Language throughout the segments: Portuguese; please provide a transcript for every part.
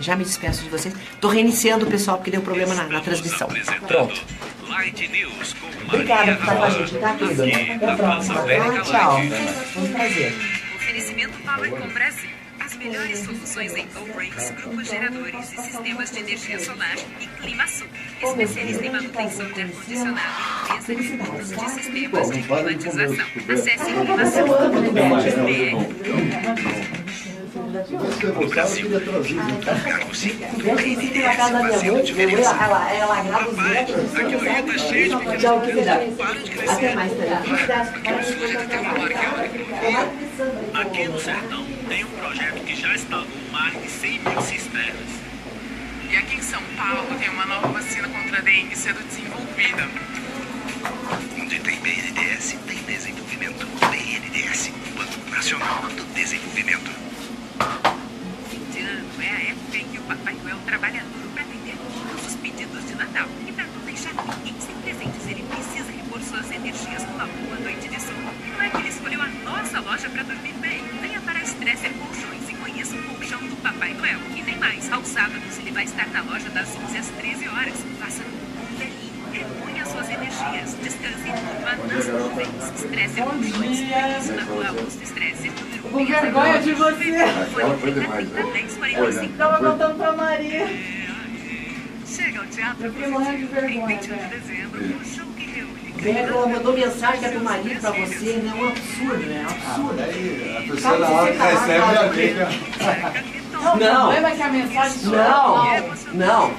Já me despeço de vocês. Tô reiniciando o pessoal porque deu problema na transmissão. Pronto. Obrigada por estar com a gente, tá, querido? Até a próxima. Tchau. Foi um prazer. Oferecimento PowerCom Brasil. As melhores soluções em no-breaks, grupos geradores e sistemas de energia solar e ClimaSul. Especialista em manutenção de ar-condicionado e limpeza de grupos de sistemas de climatização. Acesse climasul.com.br. O Brasil para você. Na casa da minha mãe, ela grava os netos. Aqui no Rio tá cheio de pequenos Tchau, querida. para de crescer. Até mais, Aqui no sertão tem um projeto que já instalou mais de 100 mil cisternas. E aqui em São Paulo tem uma nova vacina contra a dengue sendo desenvolvida. Onde tem BNDES, tem desenvolvimento. BNDES, Banco Nacional do Desenvolvimento. Fim de ano é a época em que o Papai Noel trabalha duro para atender todos os pedidos de Natal. E para não deixar ninguém sem presentes, ele precisa repor suas energias numa boa noite de sono. Não é que ele escolheu a nossa loja para dormir bem. Venha para a Stresser Colchões e conheça o colchão do Papai Noel. E tem mais, aos sábados ele vai estar na loja das 11 às 13 horas. Faça um velhinho, reponha suas energias, descanse e durma nas nuvens. Stresser Colchões, isso na rua Augusto Stresser. Com vergonha de você. Aquela foi demais, né? Tava contando pra Maria. Chega ao teatro. Eu fiquei morrendo de vergonha, 21 de dezembro, o show que reúne. Ela mandou mensagem que é pro marido pra você, né? Um absurdo, né? Absurdo. Aí, a pessoa na hora que recebe já liga. Não. O problema é que a mensagem Não.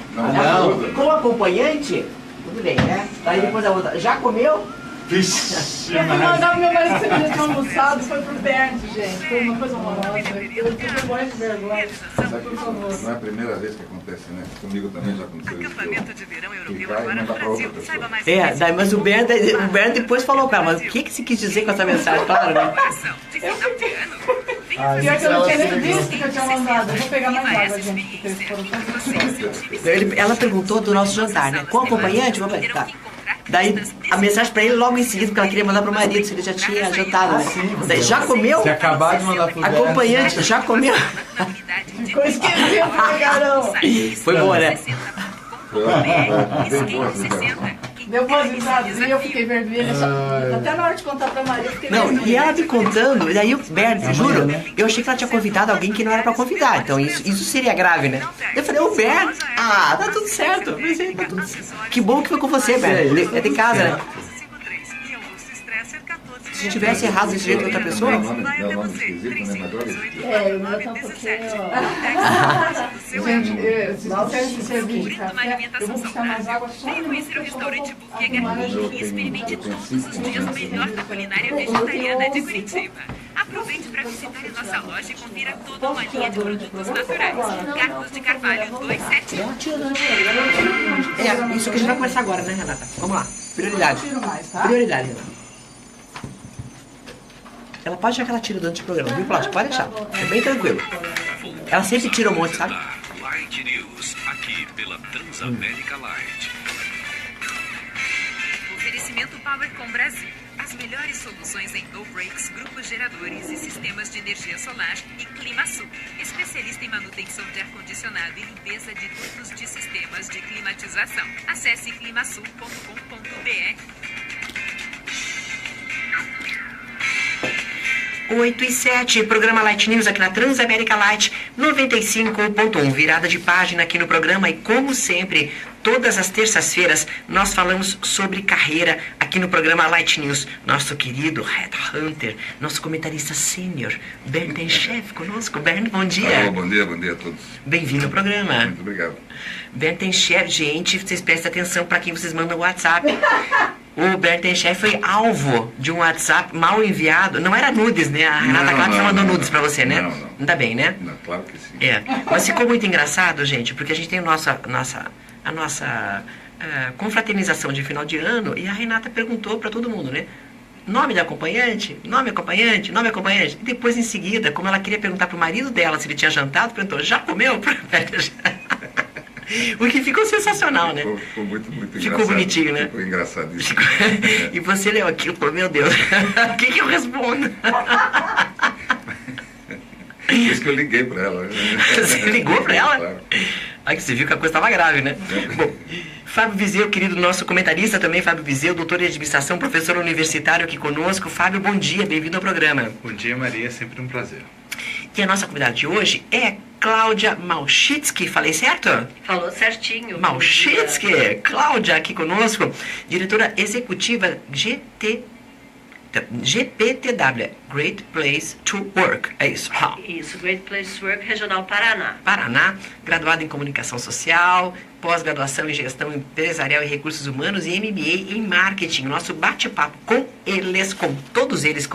Com acompanhante, tudo bem, né? Aí depois a outra, já comeu? Vixe, Eu fui mandar o meu marido que ele tinha almoçado, foi pro Bernd, gente. Foi uma coisa horrorosa. Eu tô morrendo de vergonha. Por favor. não é a primeira vez que acontece, né? Comigo também já aconteceu isso. Acampamento de verão europeu Ficar e agora no mandar pra Brasil. outra pessoa. Saiba mais É, daí, mas o Bernd depois falou pra ela, mas o que se quis dizer com essa mensagem? Claro, né? de final de ano. Pior que eu não tinha nem visto que eu tinha mandado. Eu vou pegar mais água, gente, porque eles foram tão simples. Ela perguntou do nosso jantar, né? Com acompanhante? Vamos tá. Daí a mensagem pra ele logo em seguida, porque ela queria mandar pro marido, se ele já tinha jantado, né? Daí, já comeu? Se acabar de mandar pro Bernd, Acompanhante, já comeu? Ficou esquisito, né, garão? Foi boa, né? Deu boas risadas e eu fiquei vermelha. Até na hora de contar pra Maria, eu fiquei Não, vermelha. e ela me contando, e daí o Bernd, juro, eu achei que ela tinha convidado alguém que não era pra convidar, então isso seria grave, né? Eu falei, ô Bernd, tá tudo certo. Eu pensei, tá tudo certo. Que bom que foi com você, Bernd. É de casa, né? Se tivesse errado desse jeito com outra pessoa. Meu nome esquisito, né? Mas olha. É, o meu tá um pouquinho... Gente, se vocês me servirem de café, eu vou buscar mais água só Venha no conhecer o restaurante Buquê arrumar a Garrincha gente. e experimente todos os dias o melhor da culinária vegetariana de Curitiba. Aproveite para visitar a nossa loja e confira toda uma linha de produtos naturais. Carlos de Carvalho 271. Isso que a gente vai começar agora, né, Renata? Vamos lá. Prioridade. Tiro mais, tá? Prioridade, Renata. Ela pode achar que ela tira durante o programa, viu, Cláudia? Pode deixar. É bem tranquilo. Ela sempre tira um monte, sabe? Light News, aqui pela Transamérica Light. Oferecimento PowerCom Brasil. As melhores soluções em no-breaks, grupos geradores e sistemas de energia solar e ClimaSul. Especialista em manutenção de ar-condicionado e limpeza de dutos de sistemas de climatização. Acesse climasul.com.br. 8 e 7, programa Light News aqui na Transamérica Light 95.1, virada de página aqui no programa e como sempre, todas as terças-feiras nós falamos sobre carreira aqui no programa Light News. Nosso querido Red Hunter, nosso comentarista sênior, Bernd Tenchef conosco. Bernd, bom dia. Bom dia a todos. Bem-vindo ao programa. Muito obrigado. Bernd Tenchef, gente, vocês prestem atenção para quem vocês mandam o WhatsApp. O Bernd Tenchef foi alvo de um WhatsApp mal enviado. Não era nudes, né? A Renata Claro mandou nudes pra você, né? Não. Ainda bem, né? Não, claro que sim. É. Mas ficou muito engraçado, gente, porque a gente tem a nossa confraternização de final de ano e a Renata perguntou pra todo mundo, né? Nome da acompanhante, nome acompanhante, nome acompanhante. E depois, em seguida, como ela queria perguntar pro marido dela se ele tinha jantado, perguntou, já comeu? O que ficou sensacional, né? Ficou muito engraçado. Ficou bonitinho, né? Ficou engraçadíssimo. E você leu aquilo, falou, meu Deus, o que eu respondo? Por isso que eu liguei para ela. Você ligou para ela? Claro. Aí que você viu que a coisa estava grave, né? Bom, Fábio Viseu, querido nosso comentarista também, Fábio Viseu, doutor em administração, professor universitário aqui conosco. Fábio, bom dia, bem-vindo ao programa. Bom dia, Maria, é sempre um prazer. E a nossa convidada de hoje é Cláudia Malchitsky, falei certo? Falou certinho. Malchitsky, Cláudia aqui conosco, diretora executiva GPTW, Great Place to Work, é isso. Isso, Great Place to Work, Regional Paraná. Paraná, graduada em comunicação social, pós-graduação em gestão empresarial e recursos humanos e MBA em marketing. Nosso bate-papo com eles, com todos eles,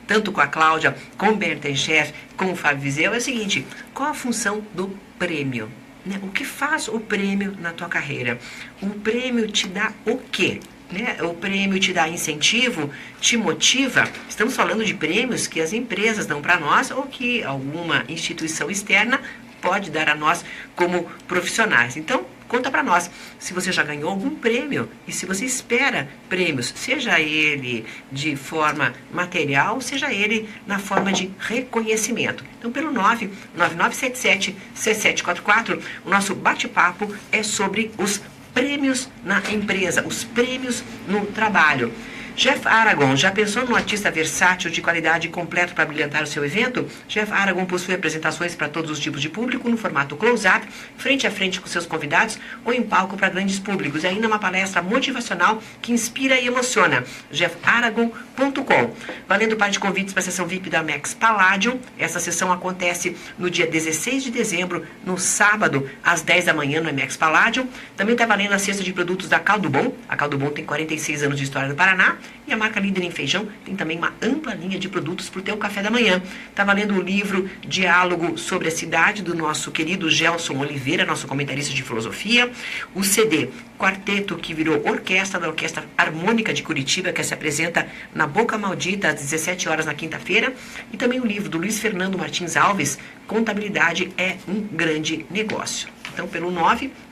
tanto com a Cláudia, com o Bertenchef, com o Fábio Viseu, é o seguinte: qual a função do prêmio? Né? O que faz o prêmio na tua carreira? O prêmio te dá o quê? Né? O prêmio te dá incentivo, te motiva. Estamos falando de prêmios que as empresas dão para nós ou que alguma instituição externa pode dar a nós como profissionais. Então, conta para nós se você já ganhou algum prêmio e se você espera prêmios, seja ele de forma material, seja ele na forma de reconhecimento. Então, pelo 99977-7744, o nosso bate-papo é sobre os prêmios na empresa, os prêmios no trabalho. Jeff Aragon, já pensou num artista versátil de qualidade completo para brilhantar o seu evento? Jeff Aragon possui apresentações para todos os tipos de público, no formato close-up, frente a frente com seus convidados ou em palco para grandes públicos. E ainda uma palestra motivacional que inspira e emociona. jeffaragon.com. Valendo par de convites para a sessão VIP da Max Palladium. Essa sessão acontece no dia 16 de dezembro, no sábado, às 10 da manhã, no Max Palladium. Também está valendo a cesta de produtos da Caldo Bom. A Caldo Bom tem 46 anos de história no Paraná. E a marca líder em feijão tem também uma ampla linha de produtos para o teu café da manhã. Está valendo o livro Diálogo sobre a Cidade, do nosso querido Gelson Oliveira, nosso comentarista de filosofia. O CD Quarteto, que virou orquestra, da Orquestra Harmônica de Curitiba, que se apresenta na Boca Maldita às 17 horas na quinta-feira. E também o livro do Luiz Fernando Martins Alves, Contabilidade é um Grande Negócio. Então, pelo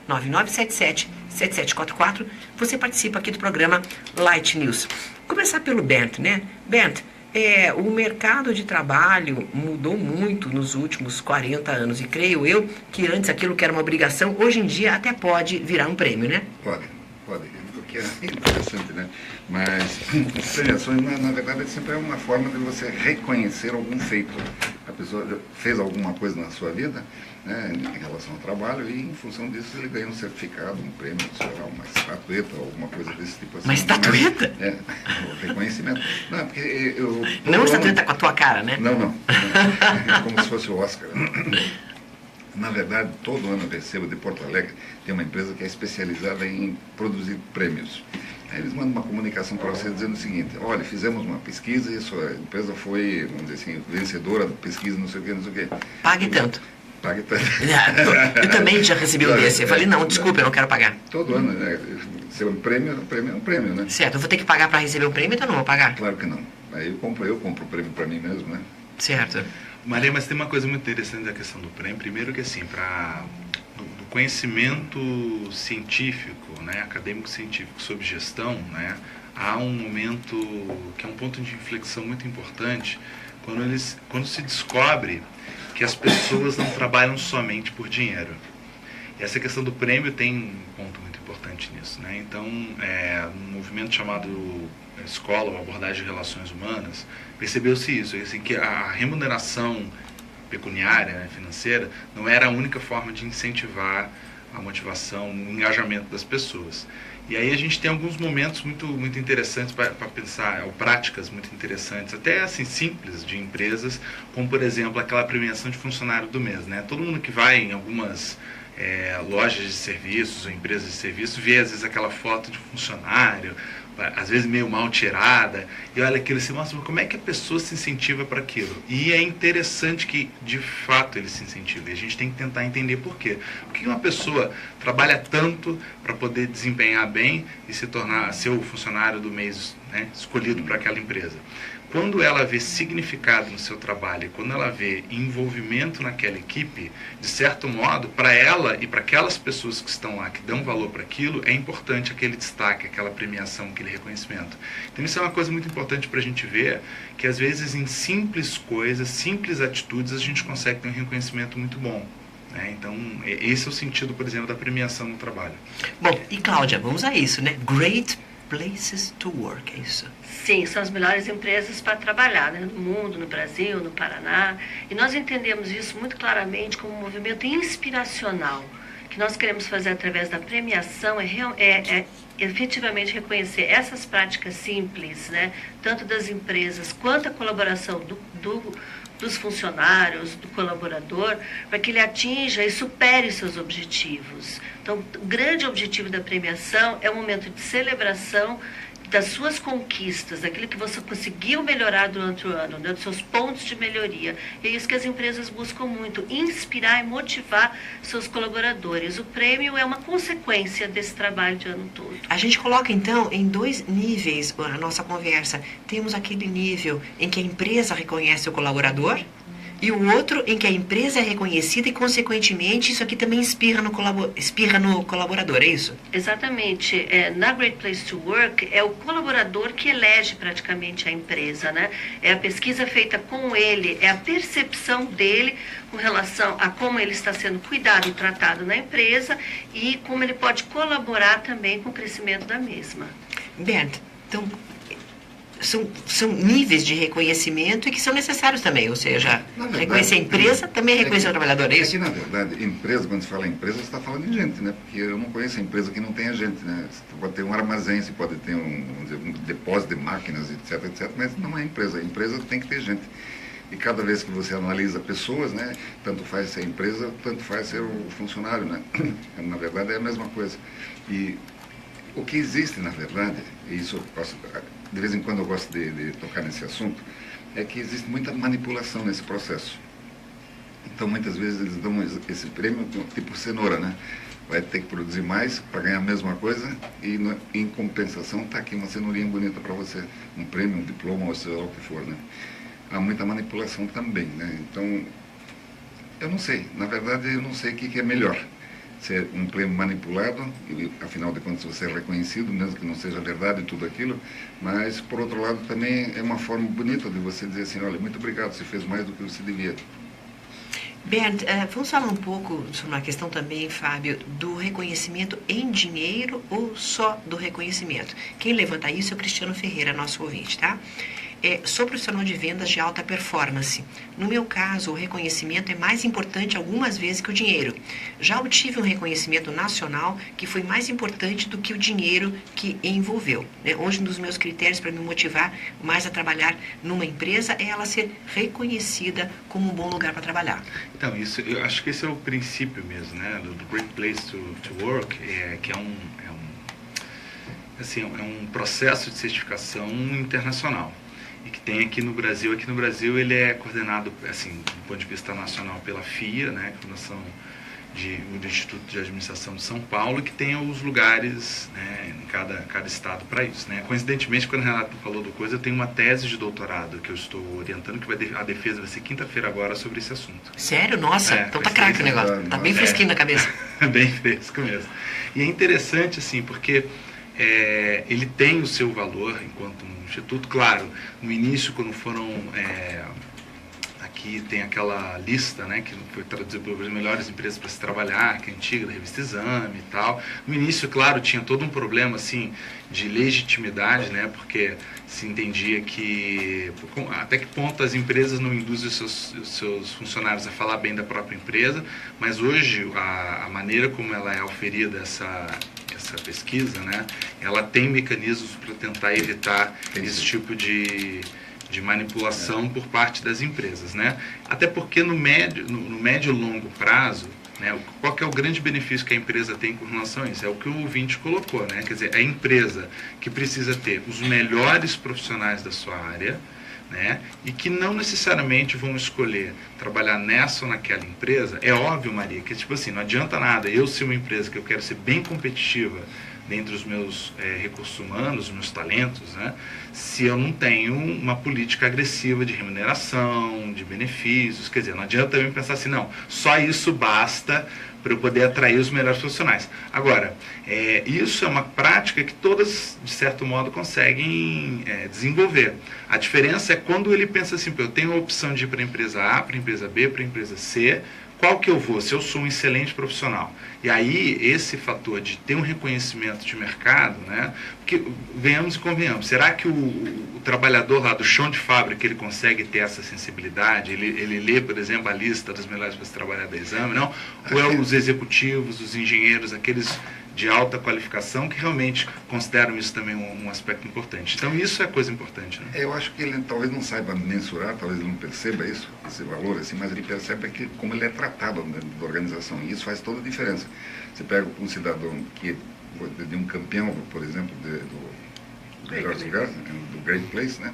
99977-7744, você participa aqui do programa Light News. Começar pelo Bernd, né? Bernd, o mercado de trabalho mudou muito nos últimos 40 anos e creio eu que antes aquilo que era uma obrigação, hoje em dia até pode virar um prêmio, né? Pode. O que é interessante, né? Mas as premiações, na verdade, sempre é uma forma de você reconhecer algum feito. A pessoa fez alguma coisa na sua vida, né, em relação ao trabalho, e em função disso ele ganha um certificado, um prêmio, sei lá, uma estatueta, alguma coisa desse tipo assim. Uma estatueta? O reconhecimento. Não, porque eu... Não uma estatueta com a tua cara, né? Não. É como se fosse o Oscar. Na verdade, todo ano eu recebo de Porto Alegre, tem uma empresa que é especializada em produzir prêmios. Aí eles mandam uma comunicação para você dizendo o seguinte: olha, fizemos uma pesquisa e a sua empresa foi, vamos dizer assim, vencedora da pesquisa, não sei o quê. Pague tanto. Pague tanto. Eu também já recebi um desse. Eu falei, não, desculpa, eu não quero pagar. Todo ano, né? Se é um prêmio é um prêmio, né? Certo, eu vou ter que pagar para receber o prêmio, então não vou pagar? Claro que não. Aí eu compro o prêmio para mim mesmo, né? Certo. Maria, mas tem uma coisa muito interessante da questão do prêmio. Primeiro que assim, do conhecimento científico, né, acadêmico-científico sobre gestão, né, há um momento que é um ponto de inflexão muito importante quando se descobre que as pessoas não trabalham somente por dinheiro. E essa questão do prêmio tem um ponto muito importante nisso, né? Então, um movimento chamado Escola, uma abordagem de relações humanas, percebeu-se isso, assim, que a remuneração pecuniária, né, financeira, não era a única forma de incentivar a motivação, o engajamento das pessoas. E aí a gente tem alguns momentos muito interessantes para pensar, ou práticas muito interessantes, até assim simples, de empresas, como por exemplo aquela premiação de funcionário do mês, né? Todo mundo que vai em algumas lojas de serviços ou empresas de serviços vê às vezes aquela foto de funcionário, às vezes meio mal tirada, e olha aquilo assim, nossa, mas como é que a pessoa se incentiva para aquilo? E é interessante que, de fato, ele se incentiva, e a gente tem que tentar entender por quê. Por que uma pessoa trabalha tanto para poder desempenhar bem e ser o funcionário do mês, né, escolhido para aquela empresa? quando ela vê significado no seu trabalho, quando ela vê envolvimento naquela equipe, de certo modo, para ela e para aquelas pessoas que estão lá, que dão valor para aquilo, é importante aquele destaque, aquela premiação, aquele reconhecimento. Então isso é uma coisa muito importante para a gente ver, que às vezes em simples coisas, simples atitudes, a gente consegue ter um reconhecimento muito bom. Então, esse é o sentido, por exemplo, da premiação no trabalho. Bom, e Cláudia, vamos a isso, né? Great Places to Work, é isso? Sim, são as melhores empresas para trabalhar, né? No mundo, no Brasil, no Paraná. E nós entendemos isso muito claramente como um movimento inspiracional, que nós queremos fazer através da premiação, é efetivamente reconhecer essas práticas simples, né? Tanto das empresas quanto a colaboração dos funcionários, do colaborador, para que ele atinja e supere seus objetivos. Então, o grande objetivo da premiação é um momento de celebração das suas conquistas, daquilo que você conseguiu melhorar durante o ano, né, dos seus pontos de melhoria. E é isso que as empresas buscam muito, inspirar e motivar seus colaboradores. O prêmio é uma consequência desse trabalho de ano todo. A gente coloca, então, em 2 níveis a nossa conversa. Temos aquele nível em que a empresa reconhece o colaborador, e o outro em que a empresa é reconhecida e, consequentemente, isso aqui também espirra no colaborador, é isso? Exatamente. Na Great Place to Work, é o colaborador que elege praticamente a empresa, né? É a pesquisa feita com ele, é a percepção dele com relação a como ele está sendo cuidado e tratado na empresa e como ele pode colaborar também com o crescimento da mesma. Bernd, então, são níveis de reconhecimento e que são necessários também, ou seja, verdade, reconhecer a empresa também é reconhecer o trabalhador, é isso? É que, na verdade, empresa, quando se fala em empresa, você está falando de gente, né? Porque eu não conheço a empresa que não tenha gente, né? Você pode ter um armazém, você pode ter um depósito de máquinas, etc, etc, mas não é empresa. A empresa tem que ter gente. E cada vez que você analisa pessoas, né? Tanto faz ser a empresa, tanto faz ser o funcionário, né? Na verdade, é a mesma coisa. E o que existe, na verdade, e isso eu posso... De vez em quando eu gosto de tocar nesse assunto, é que existe muita manipulação nesse processo. Então, muitas vezes, eles dão esse prêmio tipo cenoura, né? Vai ter que produzir mais para ganhar a mesma coisa e, em compensação, está aqui uma cenourinha bonita para você. Um prêmio, um diploma, ou seja lá o que for, né? Há muita manipulação também, né? Então, eu não sei. Na verdade, eu não sei o que é melhor. Ser um prêmio manipulado, e, afinal de contas você é reconhecido, mesmo que não seja verdade tudo aquilo, mas por outro lado também é uma forma bonita de você dizer assim, olha, muito obrigado, você fez mais do que você devia. Bernd, vamos falar um pouco sobre uma questão também, Fábio, do reconhecimento em dinheiro ou só do reconhecimento. Quem levanta isso é o Cristiano Ferreira, nosso ouvinte, tá? Sou profissional de vendas de alta performance. No meu caso, o reconhecimento é mais importante algumas vezes que o dinheiro. Já obtive um reconhecimento nacional que foi mais importante do que o dinheiro que envolveu. Hoje, um dos meus critérios para me motivar mais a trabalhar numa empresa é ela ser reconhecida como um bom lugar para trabalhar. Então, eu acho que esse é o princípio mesmo, né, do Great Place to Work, que é um processo de certificação internacional. E que tem aqui no Brasil. Aqui no Brasil ele é coordenado, assim, do ponto de vista nacional pela FIA, né, Fundação do Instituto de Administração de São Paulo, que tem os lugares, né, em cada estado para isso, né. Coincidentemente, quando o Renato falou do coisa, eu tenho uma tese de doutorado que eu estou orientando, que a defesa vai ser quinta-feira agora sobre esse assunto. Sério? Nossa, então tá craque o negócio, tá bem fresquinho na cabeça. Bem fresco mesmo. E é interessante, assim, porque ele tem o seu valor enquanto um instituto. Claro, no início, quando foram... aqui tem aquela lista, né, que foi traduzida pelas melhores empresas para se trabalhar, que é antiga, da revista Exame e tal. No início, claro, tinha todo um problema, assim, de legitimidade, né, porque se entendia que até que ponto as empresas não induzem os seus funcionários a falar bem da própria empresa, mas hoje a maneira como ela é oferida essa pesquisa, né, ela tem mecanismos para tentar evitar esse tipo de manipulação por parte das empresas, né? Até porque no médio e longo prazo, né, qual que é o grande benefício que a empresa tem com relação a isso? É o que o ouvinte colocou, né? Quer dizer, a empresa que precisa ter os melhores profissionais da sua área, né, e que não necessariamente vão escolher trabalhar nessa ou naquela empresa. É óbvio, Maria, que tipo assim, não adianta nada eu ser uma empresa que eu quero ser bem competitiva dentre os meus recursos humanos, os meus talentos, né, se eu não tenho uma política agressiva de remuneração, de benefícios. Quer dizer, não adianta também pensar assim, não, só isso basta para eu poder atrair os melhores profissionais. Agora, isso é uma prática que todas, de certo modo, conseguem desenvolver. A diferença é quando ele pensa assim, eu tenho a opção de ir para a empresa A, para a empresa B, para a empresa C, qual que eu vou? Se eu sou um excelente profissional. E aí, esse fator de ter um reconhecimento de mercado, né? Porque, venhamos e convenhamos, será que o trabalhador lá do chão de fábrica, ele consegue ter essa sensibilidade? Ele lê, por exemplo, a lista das melhores para se trabalhar da exame, não? Ou é os executivos, os engenheiros, aqueles de alta qualificação que realmente consideram isso também um aspecto importante. Então, isso é coisa importante, né? Eu acho que ele talvez não saiba mensurar, talvez ele não perceba isso, esse valor, assim, mas ele percebe que como ele é tratado dentro da organização, e isso faz toda a diferença. Você pega um cidadão que de um campeão, por exemplo, do melhor lugar, do Great Place, né?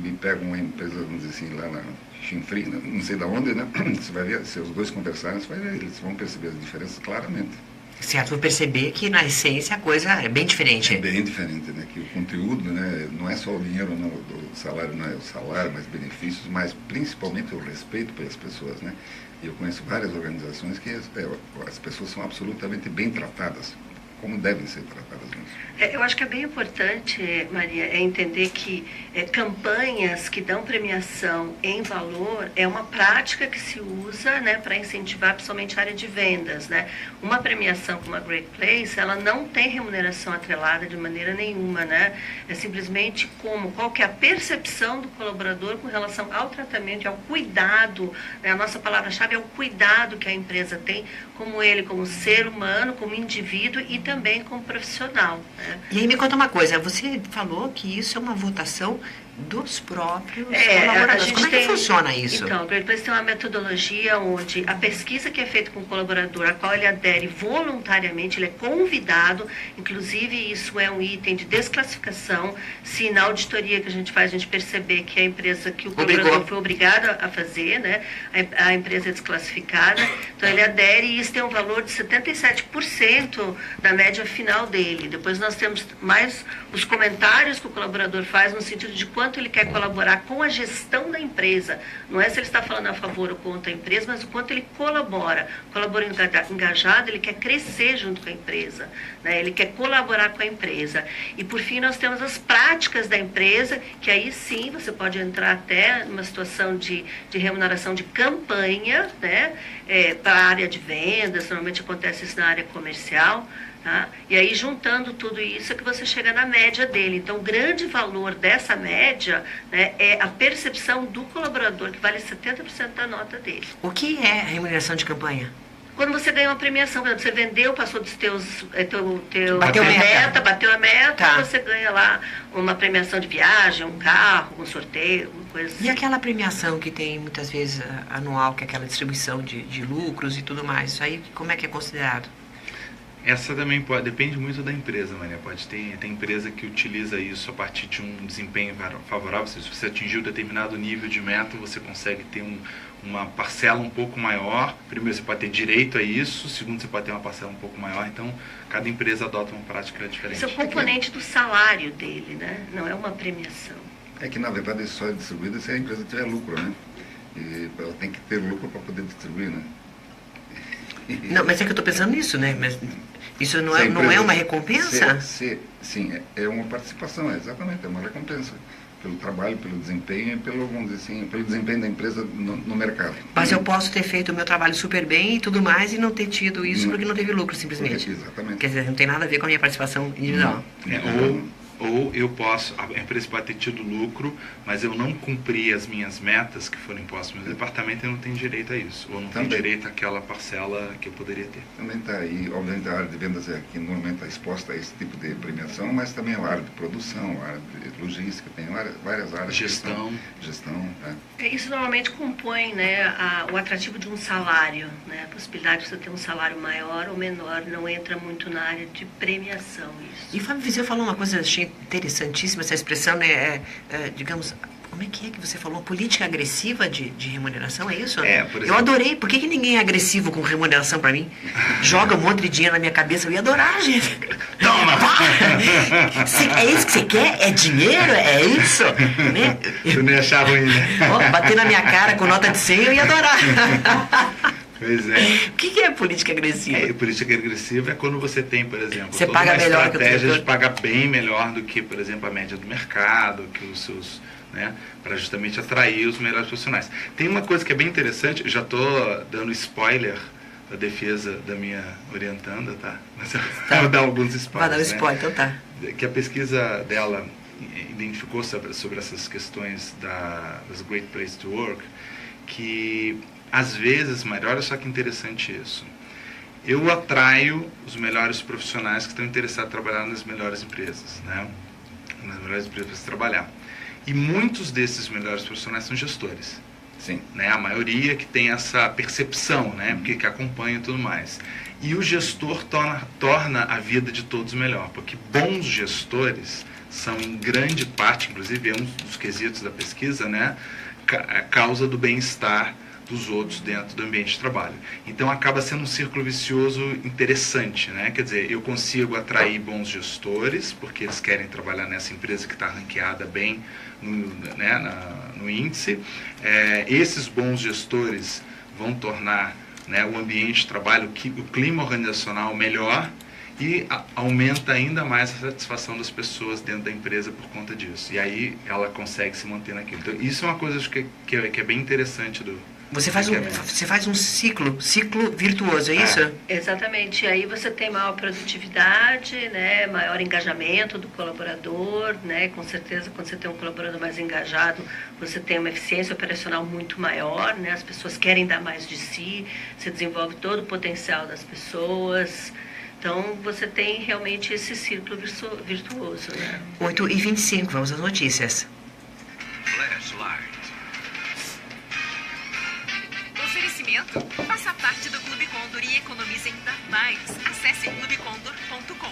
E pega uma empresa, vamos dizer assim, lá na Chinfree, né? Não sei de onde, né? Você vai ver, se os dois conversarem, você vai ver, eles vão perceber as diferenças claramente. Certo, vou perceber que na essência a coisa é bem diferente. É bem diferente, né? Que o conteúdo, né, não é só o dinheiro, não, o salário não é o salário, mas benefícios, mas principalmente o respeito pelas pessoas, né? E eu conheço várias organizações que as pessoas são absolutamente bem tratadas, como devem ser tratadas mesmo. Eu acho que é bem importante, Maria, entender que campanhas que dão premiação em valor é uma prática que se usa, né, para incentivar principalmente a área de vendas, né? Uma premiação como a Great Place, ela não tem remuneração atrelada de maneira nenhuma, né? É simplesmente qual que é a percepção do colaborador com relação ao tratamento e ao cuidado, né? A nossa palavra-chave é o cuidado que a empresa tem como ele, como ser humano, como indivíduo e também como profissional, né? E aí me conta uma coisa, você falou que isso é uma votação dos próprios colaboradores. Como é que funciona isso? Então, o Great Place tem uma metodologia onde a pesquisa que é feita com o colaborador, a qual ele adere voluntariamente, ele é convidado, inclusive isso é um item de desclassificação, se na auditoria que a gente faz, a gente perceber que a empresa, que o colaborador foi obrigado a fazer, né, a empresa é desclassificada, então ele adere e isso tem um valor de 77% da média final dele. Depois nós temos mais os comentários que o colaborador faz no sentido de quanto ele quer colaborar com a gestão da empresa. Não é se ele está falando a favor ou contra a empresa, mas o quanto ele colabora. Colaborador engajado, ele quer crescer junto com a empresa, né? Ele quer colaborar com a empresa. E, por fim, nós temos as práticas da empresa, que aí sim você pode entrar até numa situação de remuneração de campanha, né? Para a área de vendas, normalmente acontece isso na área comercial. Tá? E aí, juntando tudo isso, é que você chega na média dele. Então, o grande valor dessa média, né, é a percepção do colaborador, que vale 70% da nota dele. O que é a remuneração de campanha? Quando você ganha uma premiação, por exemplo, você vendeu, passou dos teus bateu a meta, tá. Você ganha lá uma premiação de viagem, um carro, um sorteio, alguma coisa assim. E aquela premiação que tem muitas vezes anual, que é aquela distribuição de lucros e tudo mais, isso aí como é que é considerado? Essa também depende muito da empresa, Maria. Tem empresa que utiliza isso a partir de um desempenho favorável. Se você atingir um determinado nível de meta, você consegue ter uma parcela um pouco maior. Primeiro, você pode ter direito a isso. Segundo, você pode ter uma parcela um pouco maior. Então, cada empresa adota uma prática diferente. Isso é o componente do salário dele, né? Não é uma premiação. É que, na verdade, isso só é distribuído se a empresa tiver lucro, né? E ela tem que ter lucro para poder distribuir, né? Não, mas é que eu estou pensando nisso, né? Mas isso não é uma recompensa? Sim, é uma participação, exatamente, é uma recompensa. Pelo trabalho, pelo desempenho e pelo, vamos dizer assim, pelo desempenho da empresa no mercado. Mas eu posso ter feito o meu trabalho super bem e tudo mais e não ter tido isso porque não teve lucro, simplesmente. Exatamente. Quer dizer, não tem nada a ver com a minha participação individual. Ou eu posso, a empresa pode ter tido lucro, mas eu não cumpri as minhas metas que foram impostas no meu departamento, eu não tenho direito a isso. Ou não tenho direito àquela parcela que eu poderia ter. Também está aí, obviamente, a área de vendas é que normalmente está exposta a esse tipo de premiação, mas também a área de produção, a área de logística, tem várias áreas. Gestão. Isso normalmente compõe, né, o atrativo de um salário, né? A possibilidade de você ter um salário maior ou menor não entra muito na área de premiação. Isso. E Fábio Viseu falou uma coisa, achei interessantíssima essa expressão, né? Digamos, Como é que você falou? Política agressiva de remuneração, é isso? Por exemplo. Eu adorei. Por que ninguém é agressivo com remuneração pra mim? Joga um monte de dinheiro na minha cabeça. Eu ia adorar, gente. Toma! É isso que você quer? É dinheiro? É isso? Né? Eu nem achava ruim, né? Bater na minha cara com nota de 100, eu ia adorar. Pois é. O que é política agressiva? Política agressiva é quando você tem, por exemplo, você paga uma melhor que o estratégia de pagar bem melhor do que, por exemplo, a média do mercado, que os seus, né, para justamente atrair os melhores profissionais. Tem uma coisa que é bem interessante, eu já estou dando spoiler da defesa da minha orientanda, tá? Mas eu vou dar alguns spoilers. Vai dar um spoiler, então tá. Que a pesquisa dela identificou sobre essas questões das Great Place to Work, que às vezes, Maria, olha só que interessante isso. Eu atraio os melhores profissionais que estão interessados em trabalhar nas melhores empresas, né? Nas melhores empresas para se trabalhar. E muitos desses melhores profissionais são gestores. Sim. Né? A maioria que tem essa percepção, né? Porque que acompanha e tudo mais. E o gestor torna a vida de todos melhor, porque bons gestores são, em grande parte, inclusive é um dos quesitos da pesquisa, né? A causa do bem-estar dos outros dentro do ambiente de trabalho. Então acaba sendo um círculo vicioso interessante, né? Quer dizer, eu consigo atrair bons gestores, porque eles querem trabalhar nessa empresa que está ranqueada bem no índice. Esses bons gestores vão tornar, né, o ambiente de trabalho, o clima organizacional melhor, e aumenta ainda mais a satisfação das pessoas dentro da empresa por conta disso. E aí ela consegue se manter naquilo. Então, isso é uma coisa que é bem interessante do... Você faz um ciclo virtuoso, é isso? Exatamente. Aí você tem maior produtividade, né, maior engajamento do colaborador, né? Com certeza, quando você tem um colaborador mais engajado, você tem uma eficiência operacional muito maior, né? As pessoas querem dar mais de si, você desenvolve todo o potencial das pessoas. Então, você tem realmente esse círculo virtuoso, né? 8h25, vamos às notícias. Flashlight. Oferecimento. Faça parte do Clube Condor e economize ainda mais. Acesse clubecondor.com.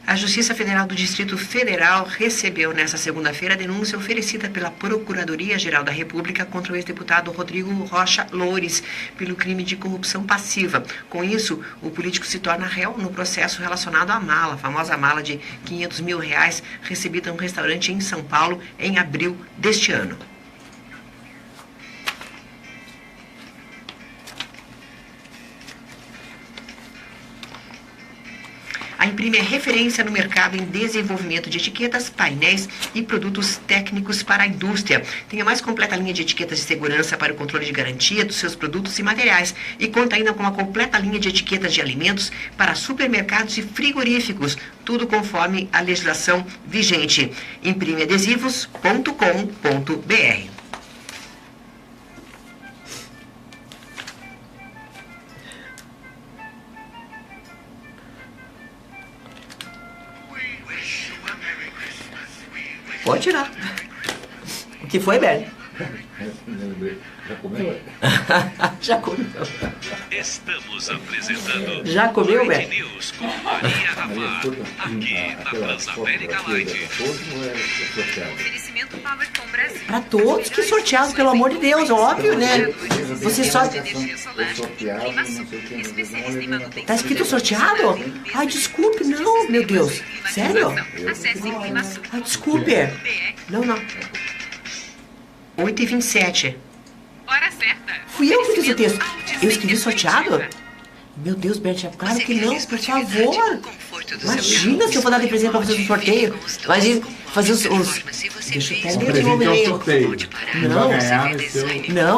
A Justiça Federal do Distrito Federal recebeu nesta segunda-feira a denúncia oferecida pela Procuradoria-Geral da República contra o ex-deputado Rodrigo Rocha Loures pelo crime de corrupção passiva. Com isso, o político se torna réu no processo relacionado à mala, a famosa mala de R$500 mil recebida em um restaurante em São Paulo em abril deste ano. A Imprime é referência no mercado em desenvolvimento de etiquetas, painéis e produtos técnicos para a indústria. Tem a mais completa linha de etiquetas de segurança para o controle de garantia dos seus produtos e materiais. E conta ainda com uma completa linha de etiquetas de alimentos para supermercados e frigoríficos. Tudo conforme a legislação vigente. imprimeadesivos.com.br. Pode tirar. O que foi, Beli? Já comeu? Já comeu. Estamos apresentando Já comeu, Light Beli? News com Maria Ramar, aqui na Transamérica Light. Oferecimento Powercom Brasil. Para todos, que sorteado, pelo amor de Deus, óbvio, né? Você só... Tá escrito sorteado? Ai, desculpe, não, meu Deus. Sério? Ai, desculpe. Não. 8h27. Hora certa. Fui eu que fiz o texto. Eu escrevi sorteado? Meu Deus, Bert, claro que não, por favor. Imagina se eu for dar de presente pra fazer um sorteio. Imagina fazer os... Deixa eu até ler de novo e-mail.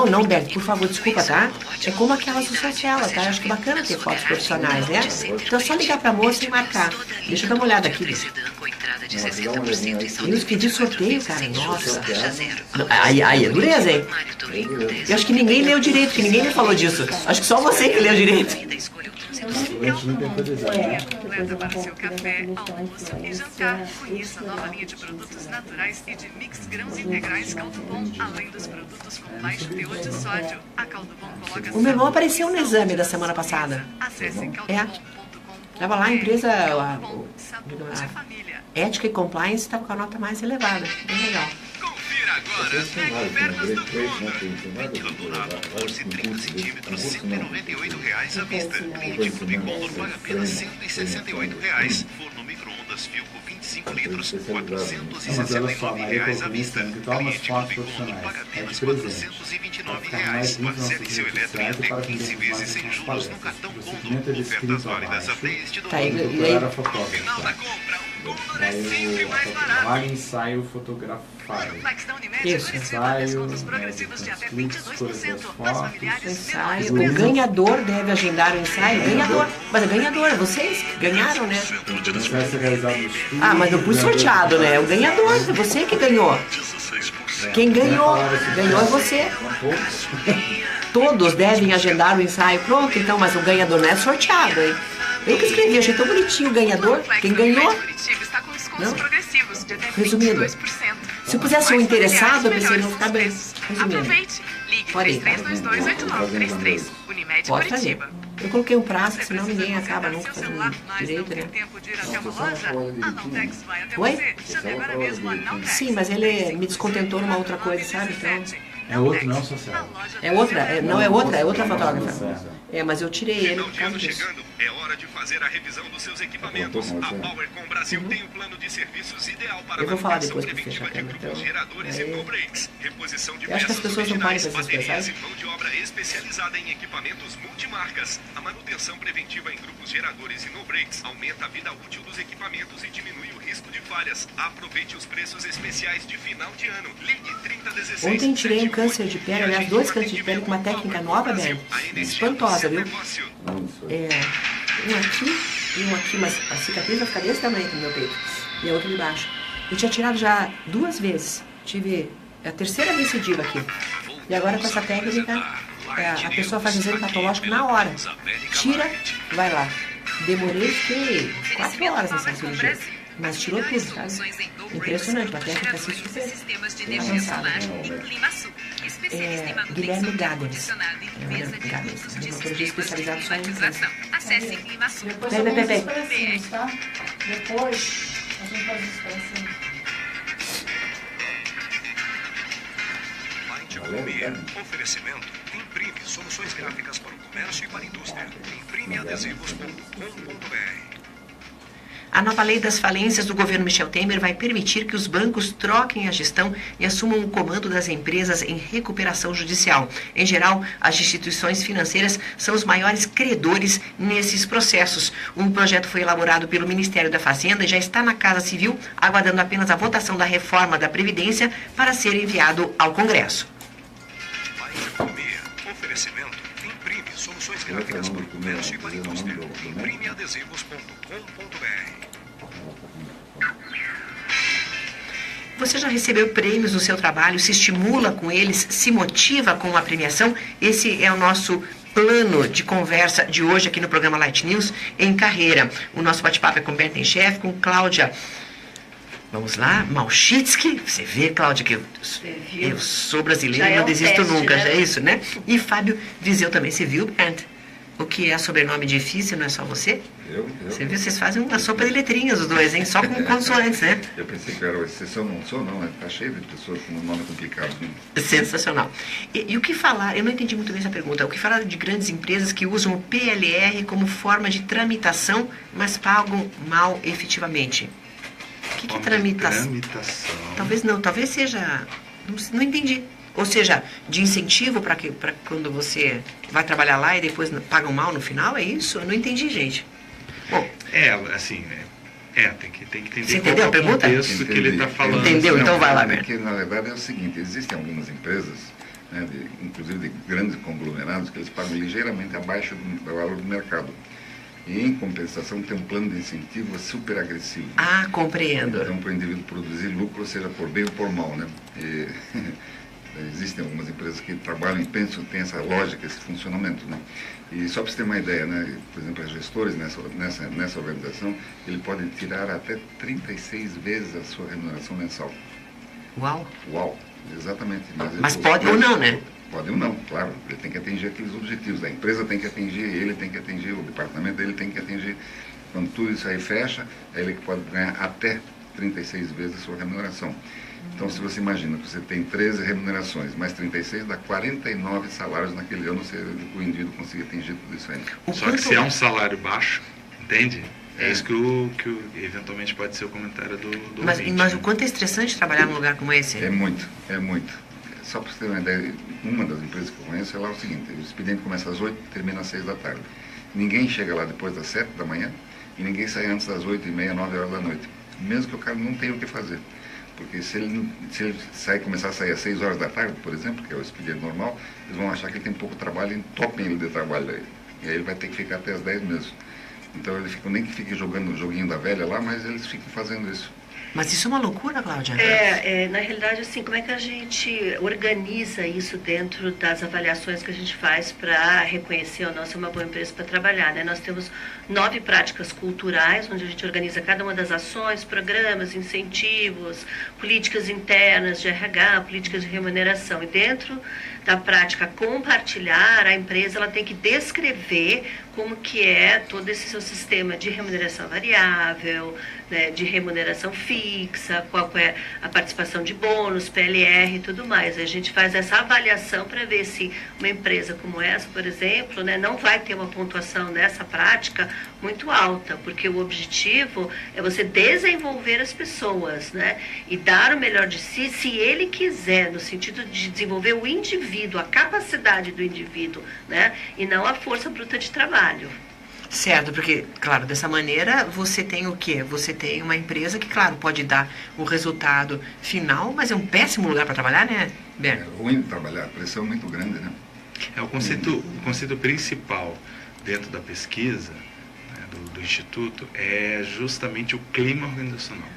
Não, Bert, por favor, desculpa, tá? É como aquelas do Sociala, tá? Eu acho que é bacana ter fotos profissionais, né? Então é só ligar pra moça e marcar. Deixa eu dar uma olhada aqui. Eu escrevi sorteio, cara, nossa. Aí é dureza, hein? Eu acho que ninguém leu direito, que ninguém me falou disso. Acho que só você que leu direito. Completa para o seu café, almoço e jantar. Conheça a nova linha de produtos naturais e de mix grãos integrais Caldo Bom, além dos produtos com baixo teor de sódio. A Caldo Bom coloca... O meu irmão apareceu no exame da semana passada. Acesse caldobom.com.br. Tava lá a empresa, Saúde e família. ética e compliance estava com a nota mais elevada. Bem legal. Confira agora as mega ofertas do Conda. Ventilador A 30 centímetros, R$ 198 à vista. Cliente Funicolor paga apenas R$ 168. Forno micro-ondas Philco 25 litros, R$ 469 à vista. Cliente Funicolor paga apenas R$ 429. Parcele seu elétrico em até 15 vezes sem juros no cartão Condor. Ofertas válidas até este Tá, e domingo. aí, No final da compra, o Condor é sempre mais barato. Lá ensaio fotografado. Flex da Unimed Isso. antecipa descontos progressivos de até 22% nas familiares ensaio, menores. o ganhador deve agendar o ensaio. Ganhador. Mas é ganhador, vocês que ganharam, né? Vai ser realizado no estúdio. Ah, mas eu pus sorteado, né? O ganhador, é você que ganhou. Quem ganhou é você. Todos devem agendar o ensaio. Pronto, então, mas o ganhador não é sorteado, hein? Eu que escrevi, achei tão bonitinho o ganhador. Quem ganhou? Curitiba está com descontos Não? progressivos de até Resumindo, 22%. se eu pusesse um Mais interessado, eu familiares, pensei, não ficar bem. melhores preços. Resumindo. Aproveite. Ligue Pode ir. 3322-8933. Unimed Pode fazer. Curitiba. Eu coloquei um prazo, senão ninguém acaba Seu nunca celular, fazendo mas direito, não tem né? tempo de ir até uma loja? A Naltex vai até Oi? você. Chame agora mesmo a Naltex. Sim, mas ele me descontentou numa outra coisa, sabe? Então, É outro, não social. é outra, é outra fotógrafa. É, mas eu tirei ele Final por de causa ano disso. chegando, é hora de fazer a revisão dos seus equipamentos. A PowerCom Brasil tem um plano de serviços ideal para Eu vou falar manutenção depois que preventiva fechar a de câmera, grupos então, geradores e aí- no-breaks, reposição de Eu acho que as peças pessoas não param originais, pra essas coisas, baterias e sabe? mão de obra especializada em equipamentos multimarcas. A manutenção preventiva em grupos geradores e no-breaks aumenta a vida útil dos equipamentos e diminui o risco de falhas. Aproveite os preços especiais de final de ano. Ligue 3016. Ontem tirei um câncer de pele, aliás, 2 cânceres de pele com uma técnica nova, Bernie. Espantosa, viu? É, um aqui e um aqui, mas a cicatriz vai ficar desse tamanho aqui no meu peito. E a outra de baixo. Eu tinha tirado já 2 vezes. Tive a terceira recidiva aqui. E agora com essa técnica, a pessoa faz exame patológico na hora. Tira, vai lá. Demorei, fiquei 4 horas nessa cirurgia. Mas tirou tudo, sabe? Impressionante, uma técnica assim super Sistemas de energia avançada. solar e Climasul. Especialista em manutenção Guilherme de Gadens. ar-condicionado e limpeza de Gadens, produtos de dermatologista sistemas de especializado só em climatização. Acesse Climasul. Depois Peraí, eu peraí, vou os precinhos, tá? Depois a gente faz os precinhos. Mind Economia. Oferecimento. Imprime soluções gráficas para o comércio e para a indústria. Imprimeadesivos.com.br. A nova lei das falências do governo Michel Temer vai permitir que os bancos troquem a gestão e assumam o comando das empresas em recuperação judicial. Em geral, as instituições financeiras são os maiores credores nesses processos. Um projeto foi elaborado pelo Ministério da Fazenda e já está na Casa Civil, aguardando apenas a votação da reforma da Previdência para ser enviado ao Congresso. Mais Economia. Oferecimento. Imprime soluções gráficas para o comércio e para a indústria. Imprimeadesivos.com.br. Você já recebeu prêmios no seu trabalho, se estimula com eles, se motiva com a premiação? Esse é o nosso plano de conversa de hoje aqui no programa Light News em Carreira. O nosso bate-papo é com Bernie Chef, com Cláudia. Vamos lá, Malchitsky. Você vê, Cláudia, que eu sou brasileira e não desisto nunca, já é isso, né? E Fábio Viseu também. Você viu, Bernie? O que é sobrenome difícil, não é só você? Você viu, vocês fazem uma sopa de letrinhas os dois, hein? Só com consoantes, né? Eu pensei que era uma exceção, não sou, não. Tá cheio de pessoas com nome complicado. Né? Sensacional. E o que falar, eu não entendi muito bem essa pergunta, o que falar de grandes empresas que usam o PLR como forma de tramitação, mas pagam mal efetivamente? O que é tramitação? Talvez seja, não entendi. Ou seja, de incentivo para quando você vai trabalhar lá e depois pagam mal no final, é isso? Eu não entendi, gente. Bom, tem que entender você entendeu a pergunta? O contexto que ele está falando. Entendeu? Então vai lá, Porque, Bernie. na verdade, é o seguinte, existem algumas empresas, né, inclusive de grandes conglomerados, que eles pagam ligeiramente abaixo do valor do mercado. E, em compensação, tem um plano de incentivo super agressivo. Ah, compreendo. Então, para o indivíduo produzir lucro, seja por bem ou por mal, né? E, existem algumas empresas que trabalham e pensam, tem essa lógica, esse funcionamento, né? E só para você ter uma ideia, né? Por exemplo, os gestores nessa organização, ele pode tirar até 36 vezes a sua remuneração mensal. Uau. Uau, exatamente. Mas pode ou não, né? Pode ou não, claro. Ele tem que atingir aqueles objetivos. A empresa tem que atingir, ele tem que atingir, o departamento dele tem que atingir. Quando tudo isso aí fecha, é ele que pode ganhar até 36 vezes a sua remuneração. Então, se você imagina que você tem 13 remunerações, mais 36, dá 49 salários naquele ano, se o indivíduo conseguir atingir tudo isso aí. Só que se é um salário baixo, entende? É isso que eventualmente pode ser o comentário do ouvinte. Mas o quanto é estressante trabalhar num lugar como esse? É muito. Só para você ter uma ideia, uma das empresas que eu conheço, ela é o seguinte, o expediente começa às 8 e termina às 6 da tarde. Ninguém chega lá depois das 7 da manhã e ninguém sai antes das 8h30, 9 horas da noite. Mesmo que o cara não tenha o que fazer. Porque se ele começar a sair às 6 horas da tarde, por exemplo, que é o expediente normal, eles vão achar que ele tem pouco trabalho e entopem ele de trabalho aí. E aí ele vai ter que ficar até às 10 mesmo. Então eles ficam, nem que fiquem jogando o joguinho da velha lá, mas eles ficam fazendo isso. Mas isso é uma loucura, Cláudia. Na realidade, assim, como é que a gente organiza isso dentro das avaliações que a gente faz para reconhecer ou não se é uma boa empresa para trabalhar, né? Nós temos 9 práticas culturais, onde a gente organiza cada uma das ações, programas, incentivos, políticas internas de RH, políticas de remuneração. E dentro da prática compartilhar, a empresa ela tem que descrever como que é todo esse seu sistema de remuneração variável, né, de remuneração fixa, qual é a participação de bônus, PLR e tudo mais. A gente faz essa avaliação para ver se uma empresa como essa, por exemplo, né, não vai ter uma pontuação nessa prática muito alta, porque o objetivo é você desenvolver as pessoas, né, e dar o melhor de si, se ele quiser, no sentido de desenvolver o indivíduo, a capacidade do indivíduo, né, e não a força bruta de trabalho. Certo, porque, claro, dessa maneira você tem o quê? Você tem uma empresa que, claro, pode dar o resultado final, mas é um péssimo lugar para trabalhar, né, Ben? É ruim de trabalhar, a pressão é muito grande, né? O conceito principal dentro da pesquisa, né, do Instituto é justamente o clima organizacional.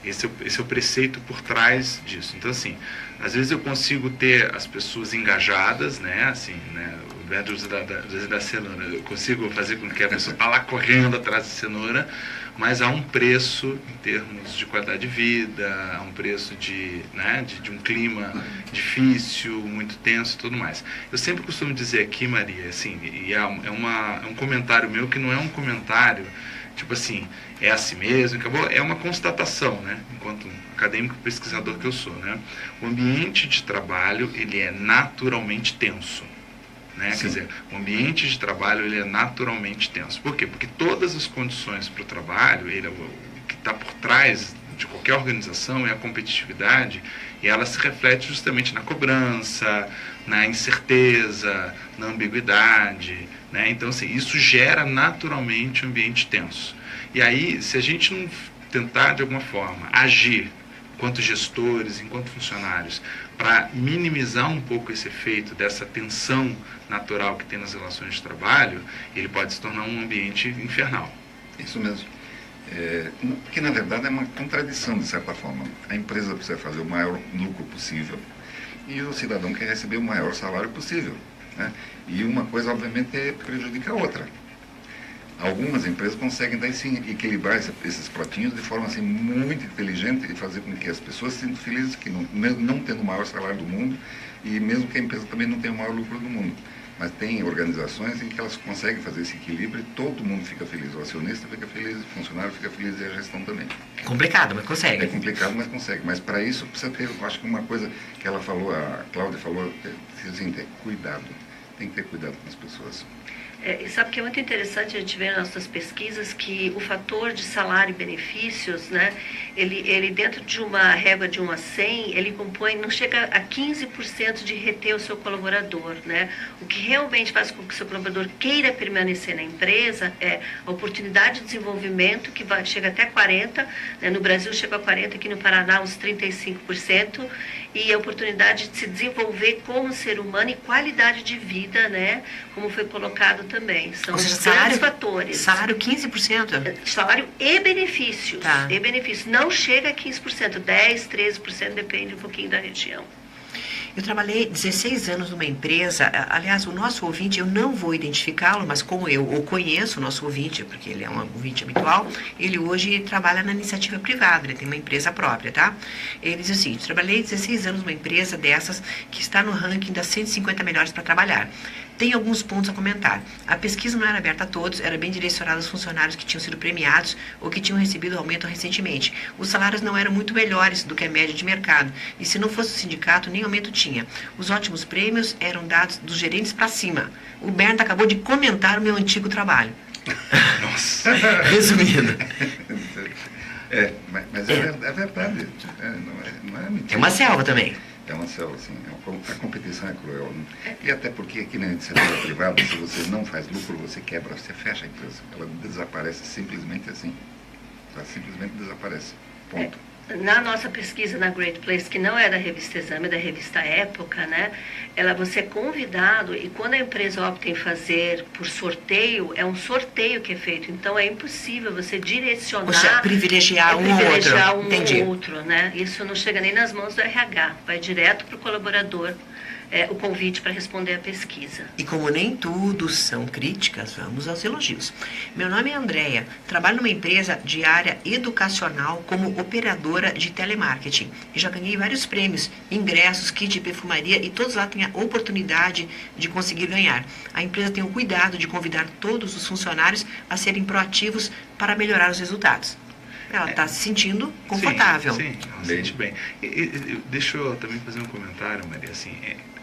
Esse é o preceito por trás disso. Então, assim, às vezes eu consigo ter as pessoas engajadas, né, assim, né, o Beto usa da cenoura, eu consigo fazer com que a pessoa vá lá correndo atrás da cenoura, mas há um preço em termos de qualidade de vida, há um preço de um clima difícil, muito tenso e tudo mais. Eu sempre costumo dizer aqui, Maria, assim, e é um comentário meu que não é um comentário tipo assim, é assim mesmo, acabou, é uma constatação, né, enquanto acadêmico pesquisador que eu sou, né, o ambiente de trabalho, ele é naturalmente tenso, né, quer dizer, o ambiente de trabalho, ele é naturalmente tenso. Por quê? Porque todas as condições para o trabalho, o que está por trás de qualquer organização é a competitividade, e ela se reflete justamente na cobrança, na incerteza, na ambiguidade, né? Então, assim, isso gera naturalmente um ambiente tenso. E aí, se a gente não tentar, de alguma forma, agir enquanto gestores, enquanto funcionários, para minimizar um pouco esse efeito dessa tensão natural que tem nas relações de trabalho, ele pode se tornar um ambiente infernal. Isso mesmo. Que, na verdade, é uma contradição, de certa forma. A empresa precisa fazer o maior lucro possível e o cidadão quer receber o maior salário possível, né? E uma coisa, obviamente, prejudica a outra. Algumas empresas conseguem daí sim equilibrar esses pratinhos de forma assim, muito inteligente e fazer com que as pessoas se sintam felizes, que não tendo o maior salário do mundo e mesmo que a empresa também não tenha o maior lucro do mundo. Mas tem organizações em que elas conseguem fazer esse equilíbrio e todo mundo fica feliz. O acionista fica feliz, o funcionário fica feliz e a gestão também. É complicado, mas consegue. É complicado, mas consegue. Mas para isso precisa ter, eu acho que uma coisa que ela falou, a Cláudia falou, assim, é cuidado. Tem que ter cuidado com as pessoas. E sabe que é muito interessante a gente ver nas nossas pesquisas que o fator de salário e benefícios, né, ele dentro de uma régua de 1 a 100, ele compõe, não chega a 15% de reter o seu colaborador, né? O que realmente faz com que o seu colaborador queira permanecer na empresa é a oportunidade de desenvolvimento, que chega até 40%, né? No Brasil chega a 40%, aqui no Paraná uns 35%, e a oportunidade de se desenvolver como ser humano e qualidade de vida, né, como foi colocado também. São os grandes fatores. Salário 15%? Salário e benefícios. Tá. E benefícios. Não chega a 15%, 10%, 13%, depende um pouquinho da região. Eu trabalhei 16 anos numa empresa, aliás, o nosso ouvinte, eu não vou identificá-lo, mas como eu o conheço, o nosso ouvinte, porque ele é um ouvinte habitual, ele hoje trabalha na iniciativa privada, ele tem uma empresa própria, tá? Ele diz o seguinte: trabalhei 16 anos numa empresa dessas que está no ranking das 150 melhores para trabalhar. Tem alguns pontos a comentar. A pesquisa não era aberta a todos, era bem direcionada aos funcionários que tinham sido premiados ou que tinham recebido aumento recentemente. Os salários não eram muito melhores do que a média de mercado, e se não fosse o sindicato, nem aumento tinha. Os ótimos prêmios eram dados dos gerentes para cima. O Bernd acabou de comentar o meu antigo trabalho. Nossa. Resumindo. Mas é verdade. Não é mentira. É uma selva também. É uma selva, assim. A competição é cruel. Né? E até porque aqui na iniciativa privada, se você não faz lucro, você quebra, você fecha a empresa. Ela desaparece simplesmente assim. Ela simplesmente desaparece. Ponto. Na nossa pesquisa na Great Place, que não é da revista Exame, é da revista Época, né? Você é convidado e quando a empresa opta em fazer por sorteio, é um sorteio que é feito. Então é impossível você direcionar... Ou seja, privilegiar um ou outro. Entendi. Ou outro, né? Isso não chega nem nas mãos do RH, vai direto para o colaborador. O convite para responder à pesquisa. E como nem tudo são críticas, vamos aos elogios. Meu nome é Andréia, trabalho numa empresa de área educacional como operadora de telemarketing. E já ganhei vários prêmios, ingressos, kit de perfumaria e todos lá têm a oportunidade de conseguir ganhar. A empresa tem o cuidado de convidar todos os funcionários a serem proativos para melhorar os resultados. Ela está se sentindo confortável. Sim, sente bem. Deixa eu também fazer um comentário, Maria. Assim,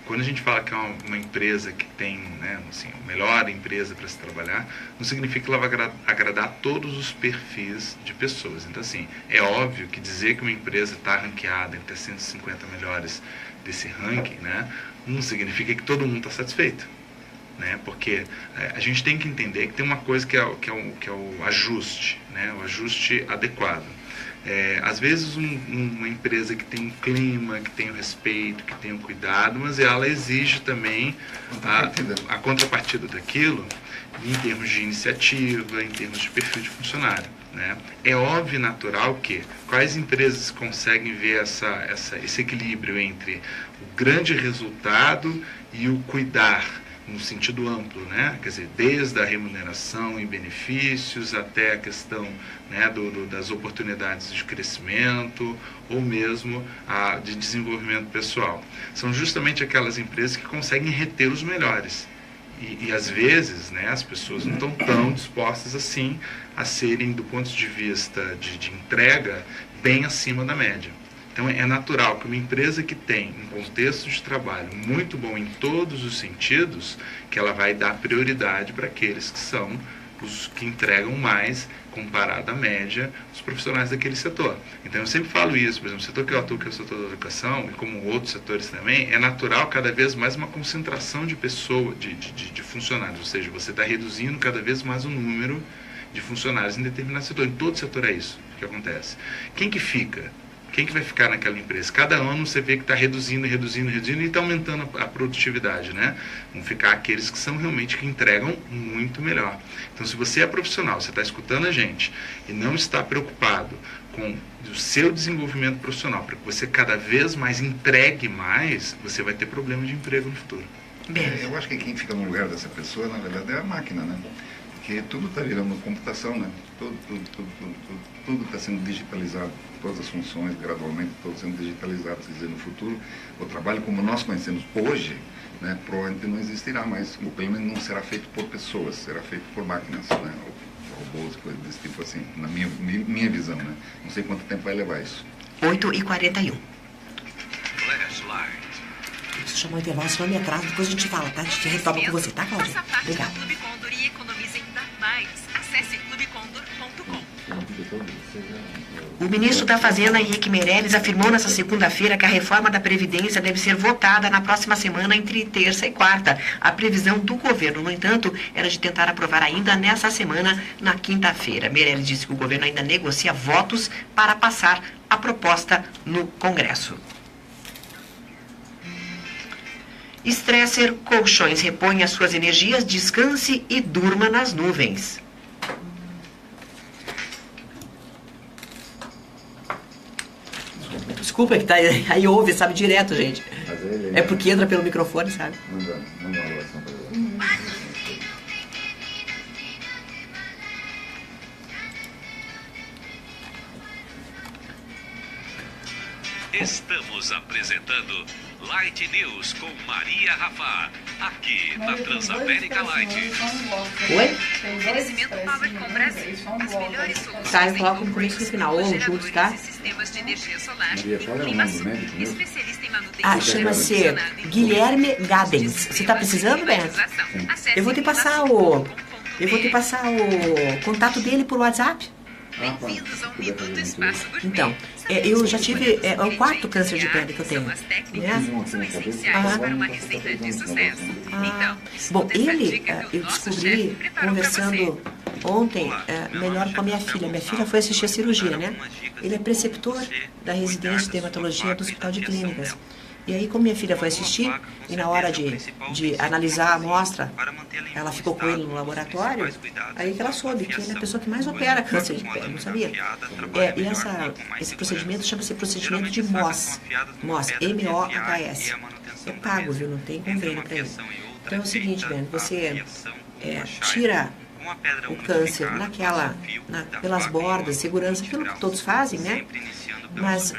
quando a gente fala que é uma empresa que tem, né, assim, a melhor empresa para se trabalhar, não significa que ela vai agradar todos os perfis de pessoas. Então, assim, é óbvio que dizer que uma empresa está ranqueada entre as 150 melhores desse ranking, né, não significa que todo mundo está satisfeito. Né? Porque a gente tem que entender que tem uma coisa que é o ajuste, né? O ajuste adequado. Às vezes uma empresa que tem um clima, que tem o respeito, que tem o cuidado, mas ela exige também a contrapartida daquilo em termos de iniciativa, em termos de perfil de funcionário. Né? É óbvio e natural que quais empresas conseguem ver esse equilíbrio entre o grande resultado e o cuidar, no sentido amplo, né? Quer dizer, desde a remuneração e benefícios até a questão, né, das oportunidades de crescimento ou mesmo de desenvolvimento pessoal. São justamente aquelas empresas que conseguem reter os melhores. E às vezes, né, as pessoas não estão tão dispostas assim a serem, do ponto de vista de entrega, bem acima da média. Então é natural que uma empresa que tem um contexto de trabalho muito bom em todos os sentidos, que ela vai dar prioridade para aqueles que são os que entregam mais comparado à média dos profissionais daquele setor. Então eu sempre falo isso, por exemplo, o setor que eu atuo, que é o setor da educação, e como outros setores também, é natural cada vez mais uma concentração de pessoas, de funcionários, ou seja, você está reduzindo cada vez mais o número de funcionários em determinado setor. Em todo setor é isso que acontece. Quem que fica? Quem que vai ficar naquela empresa? Cada ano você vê que está reduzindo e está aumentando a produtividade, né? Vão ficar aqueles que são realmente que entregam muito melhor. Então, se você é profissional, você está escutando a gente e não está preocupado com o seu desenvolvimento profissional, para que você cada vez mais entregue mais, você vai ter problema de emprego no futuro. Eu acho que quem fica no lugar dessa pessoa, na verdade, é a máquina, né? Porque tudo está virando computação, né? Tudo está sendo digitalizado. Todas as funções, gradualmente, todas sendo digitalizadas. Quer dizer, no futuro, o trabalho como nós conhecemos hoje, né, provavelmente não existirá mais. Ou pelo menos não será feito por pessoas, será feito por máquinas, né? Robôs, coisas desse tipo assim, na minha visão, né? Não sei quanto tempo vai levar isso. 8h41. Preciso chamar o intervalo, senão me atraso, depois a gente fala, tá? A gente retoma com você, tá, Cláudia? Obrigada. Clube Condor e economize ainda mais. Acesse clubecondor.com. O ministro da Fazenda, Henrique Meirelles, afirmou nesta segunda-feira que a reforma da Previdência deve ser votada na próxima semana entre terça e quarta. A previsão do governo, no entanto, era de tentar aprovar ainda nessa semana, na quinta-feira. Meirelles disse que o governo ainda negocia votos para passar a proposta no Congresso. Stresser Colchões repõe as suas energias, descanse e durma nas nuvens. Desculpa, que tá aí ouve, sabe, direto, gente. É porque entra pelo microfone, sabe? Manda uma relação para ele. Estamos apresentando Light News com Maria Rafa, aqui na Transamérica Light. Oi? Oferecimento Powercom Brasil. As melhores soluções Tá, eu em coloco no começo e no final, ou juntos, tá? sistemas de energia solar Maria, e qual é o nome Climasul, do médico mesmo? especialista em manutenção. Ah, chama-se Guilherme Gadens. Você tá precisando, Beto? Eu vou te passar o contato dele por WhatsApp. Bem-vindos ao Minuto Espaço Gourmet. Então, eu já tive, é o 4º câncer de pele que eu tenho. São as técnicas Né? que são essenciais para uma receita de sucesso. Então, Bom, escuta essa ele, dica que o eu nosso descobri chefe preparou para você. conversando ontem, melhor com a minha filha. Minha filha foi assistir a cirurgia, né? Ele é preceptor da residência de dermatologia do Hospital de Clínicas. E aí, como minha filha foi assistir, e na hora de analisar a amostra, ela ficou com ele no laboratório, aí que ela soube que ele é a pessoa que mais opera câncer de pele, não sabia? E esse procedimento chama-se procedimento de MOHS, M-O-H-S. É pago, viu? Não tem convênio para ele. Então é o seguinte, Ben, você tira o câncer pelas bordas, segurança, aquilo que todos fazem, né? Mas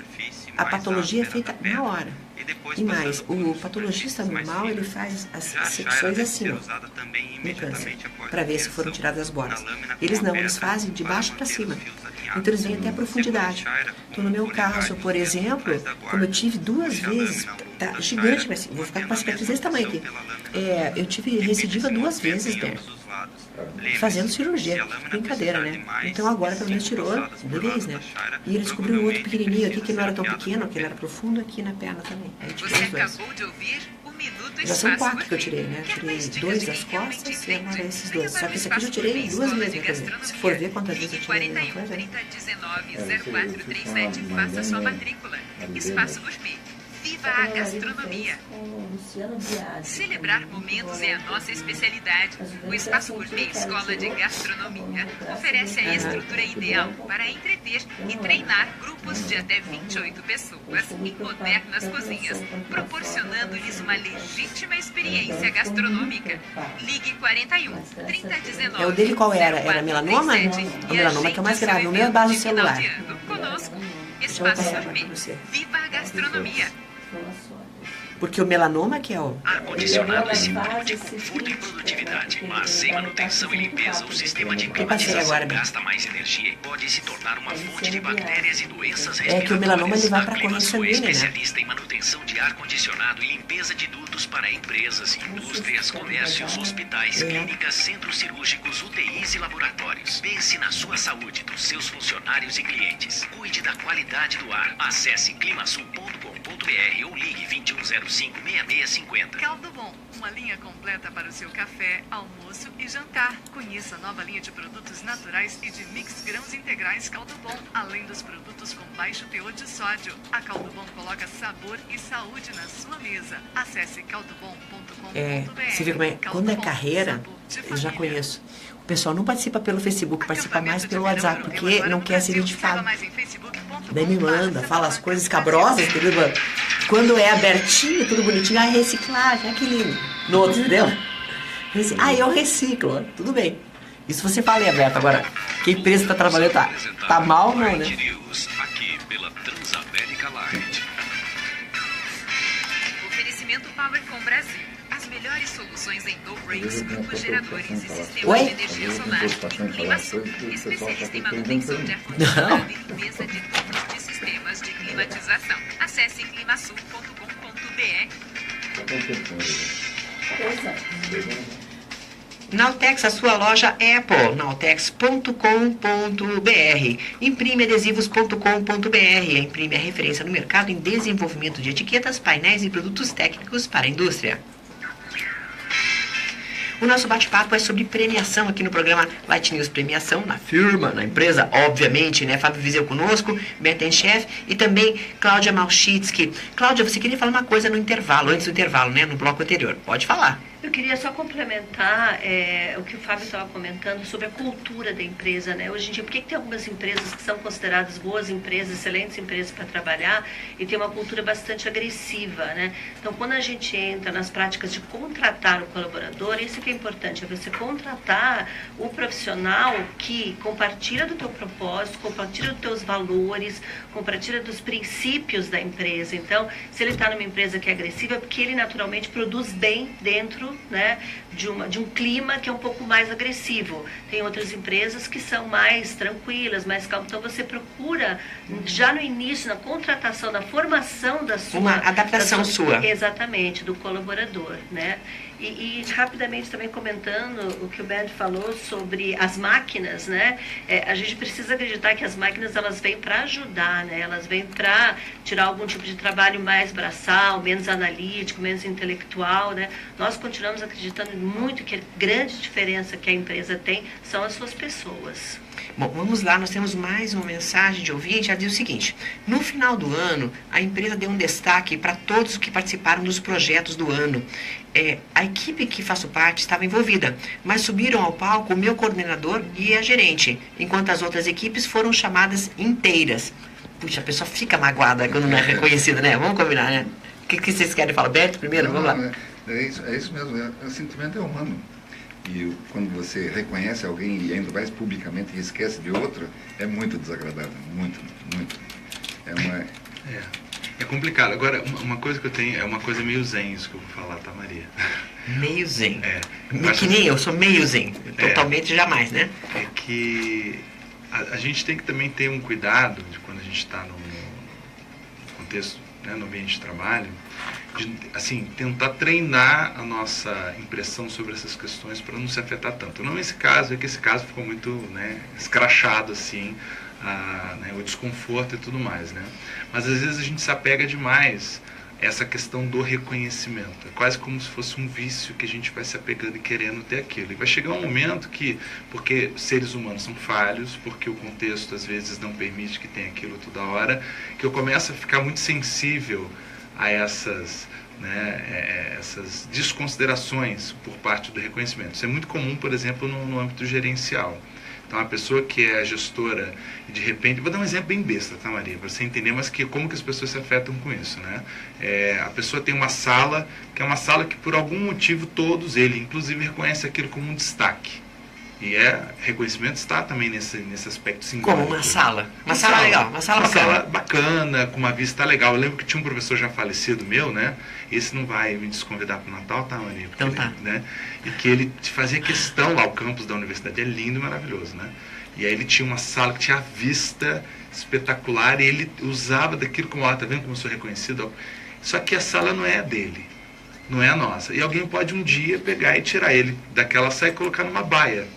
a patologia é feita na hora. E mais, o patologista normal, ele faz as secções assim, ó, no câncer, para ver se foram tiradas as bordas. Eles não, eles fazem de baixo para cima. Então eles vêm até a profundidade. Então no meu caso, por exemplo, como eu tive 2 vezes, tá gigante, mas vou ficar com uma cicatriz desse tamanho aqui. Eu tive recidiva 2 vezes, né? Fazendo cirurgia, brincadeira, né? Então agora pelo menos tirou de vez, né? E ele descobriu um outro pequenininho aqui que não era tão pequeno, que ele era profundo aqui na perna também. Aí tirou os 2. Já são 4 que eu tirei, né? Eu tirei 2 das costas e agora esses 2. Só que esse aqui eu já tirei 2 vezes, quer dizer, se for ver quantas vezes eu tirei alguma coisa, né? 41-30-19-0437, faça sua matrícula. Espaço Gourmet. Viva a gastronomia! Celebrar momentos é a nossa especialidade. O Espaço Gourmet Escola de Gastronomia oferece a estrutura ideal para entreter e treinar grupos de até 28 pessoas em modernas cozinhas, proporcionando-lhes uma legítima experiência gastronômica. Ligue 41-30-19. O dele qual era? Era melanoma? O melanoma que é o mais grave. O meu é base celular. Conosco. Espaço Gourmet. Viva a gastronomia! Porque o melanoma que é o... Ar-condicionado é sinônimo de conforto e produtividade, mas sem manutenção e limpeza, o sistema de climatização gasta mais energia e pode se tornar uma fonte de bactérias e doenças respiratórias. Que o melanoma ele vai para a corrente sanguínea, né? Especialista em manutenção de ar-condicionado e limpeza de dutos para empresas, indústrias, comércios, hospitais, clínicas, centros cirúrgicos, UTIs e laboratórios. Pense na sua saúde, dos seus funcionários e clientes. Cuide da qualidade do ar. Acesse climasul.com.br ou ligue 2105-6650. Caldo Bom, uma linha completa para o seu café, almoço e jantar. Conheça a nova linha de produtos naturais e de mix grãos integrais Caldo Bom, além dos produtos com baixo teor de sódio. A Caldo Bom coloca sabor e saúde na sua mesa. Acesse caldobom.com.br. Você vê como é? Quando é carreira, eu já conheço. O pessoal não participa pelo Facebook, participa mais pelo WhatsApp, porque não quer ser identificado. Daí me manda, fala as coisas escabrosas, entendeu? Quando é abertinho, tudo bonitinho, reciclagem, que lindo. No outro, entendeu? Eu reciclo, tudo bem. Isso você fala, Beto. Agora, que empresa está trabalhando, tá mal, não, né? Aqui pela Transamérica Light. Oferecimento Powercom Brasil. As melhores soluções em no-breaks, grupos geradores e sistemas de energia solar em Climasul. Especialista em manutenção de ar-condicionado e limpeza de todos os sistemas de climatização. Acesse climasul.com.br. Nautex, a sua loja Apple, nautex.com.br. Imprimeadesivos.com.br. A Imprime é referência no mercado em desenvolvimento de etiquetas, painéis e produtos técnicos para a indústria. O nosso bate-papo é sobre premiação aqui no programa Light News Premiação, na firma, na empresa, obviamente, né? Fábio Viseu conosco, Beten Chef e também Cláudia Malchitsky. Cláudia, você queria falar uma coisa no intervalo, antes do intervalo, né? No bloco anterior. Pode falar. Eu queria só complementar o que o Fábio estava comentando sobre a cultura da empresa, né? Hoje em dia, por que tem algumas empresas que são consideradas boas empresas, excelentes empresas para trabalhar e tem uma cultura bastante agressiva, né? Então, quando a gente entra nas práticas de contratar o colaborador, isso que que é importante, é você contratar o profissional que compartilha do teu propósito, compartilha dos teus valores, compartilha dos princípios da empresa. Então, se ele está numa empresa que é agressiva, é porque ele naturalmente produz bem dentro, né, de um clima que é um pouco mais agressivo. Tem outras empresas que são mais tranquilas, mais calmas. Então, você procura, já no início, na contratação, na formação da sua... Uma adaptação sua. Exatamente, do colaborador, né? E rapidamente também comentando o que o Bernd falou sobre as máquinas, né? A gente precisa acreditar que as máquinas, elas vêm para ajudar, né? Elas vêm para tirar algum tipo de trabalho mais braçal, menos analítico, menos intelectual, né? Nós continuamos acreditando muito que a grande diferença que a empresa tem são as suas pessoas. Bom, vamos lá, nós temos mais uma mensagem de ouvinte. Ela diz o seguinte: no final do ano, a empresa deu um destaque para todos que participaram dos projetos do ano. A equipe que faço parte estava envolvida, mas subiram ao palco o meu coordenador e a gerente, enquanto as outras equipes foram chamadas inteiras. Puxa, a pessoa fica magoada quando não é reconhecida, né? Vamos combinar, né? O que vocês querem falar? Berto, primeiro? Vamos lá. É isso mesmo, o sentimento é humano. E quando você reconhece alguém e ainda mais publicamente e esquece de outro, é muito desagradável, muito. É complicado. Agora, uma coisa que eu tenho, é uma coisa meio zen isso que eu vou falar, tá, Maria? Meio zen. Que nem eu, sou meio zen. Totalmente jamais, né? É que a gente tem que também ter um cuidado de quando a gente está no contexto, né, no ambiente de trabalho, de, assim, tentar treinar a nossa impressão sobre essas questões para não se afetar tanto. Não esse caso, é que esse caso ficou muito, né, escrachado, assim, né, o desconforto e tudo mais, né? Mas às vezes a gente se apega demais a essa questão do reconhecimento. É quase como se fosse um vício que a gente vai se apegando e querendo ter aquilo. E vai chegar um momento que, porque seres humanos são falhos, porque o contexto às vezes não permite que tenha aquilo toda hora, que eu começo a ficar muito sensível a essas, né, essas desconsiderações por parte do reconhecimento. Isso é muito comum, por exemplo, no âmbito gerencial. Então, a pessoa que é a gestora, e de repente... Vou dar um exemplo bem besta, tá, Maria? Para você entender, mas como que as pessoas se afetam com isso, né? A pessoa tem uma sala, que é uma sala que, por algum motivo, todos, ele, inclusive, reconhece aquilo como um destaque. E reconhecimento está também nesse aspecto simbólico. Como uma sala. Uma sala legal, uma sala bacana. Uma sala bacana, com uma vista legal. Eu lembro que tinha um professor já falecido meu, né? Esse não vai me desconvidar para o Natal, tá, Maria? Porque então tá. Né? E que ele fazia questão lá, o campus da universidade é lindo e maravilhoso, né? E aí ele tinha uma sala que tinha a vista espetacular e ele usava daquilo como, tá vendo como eu sou reconhecido? Só que a sala não é dele, não é a nossa. E alguém pode um dia pegar e tirar ele daquela sala e colocar numa baia.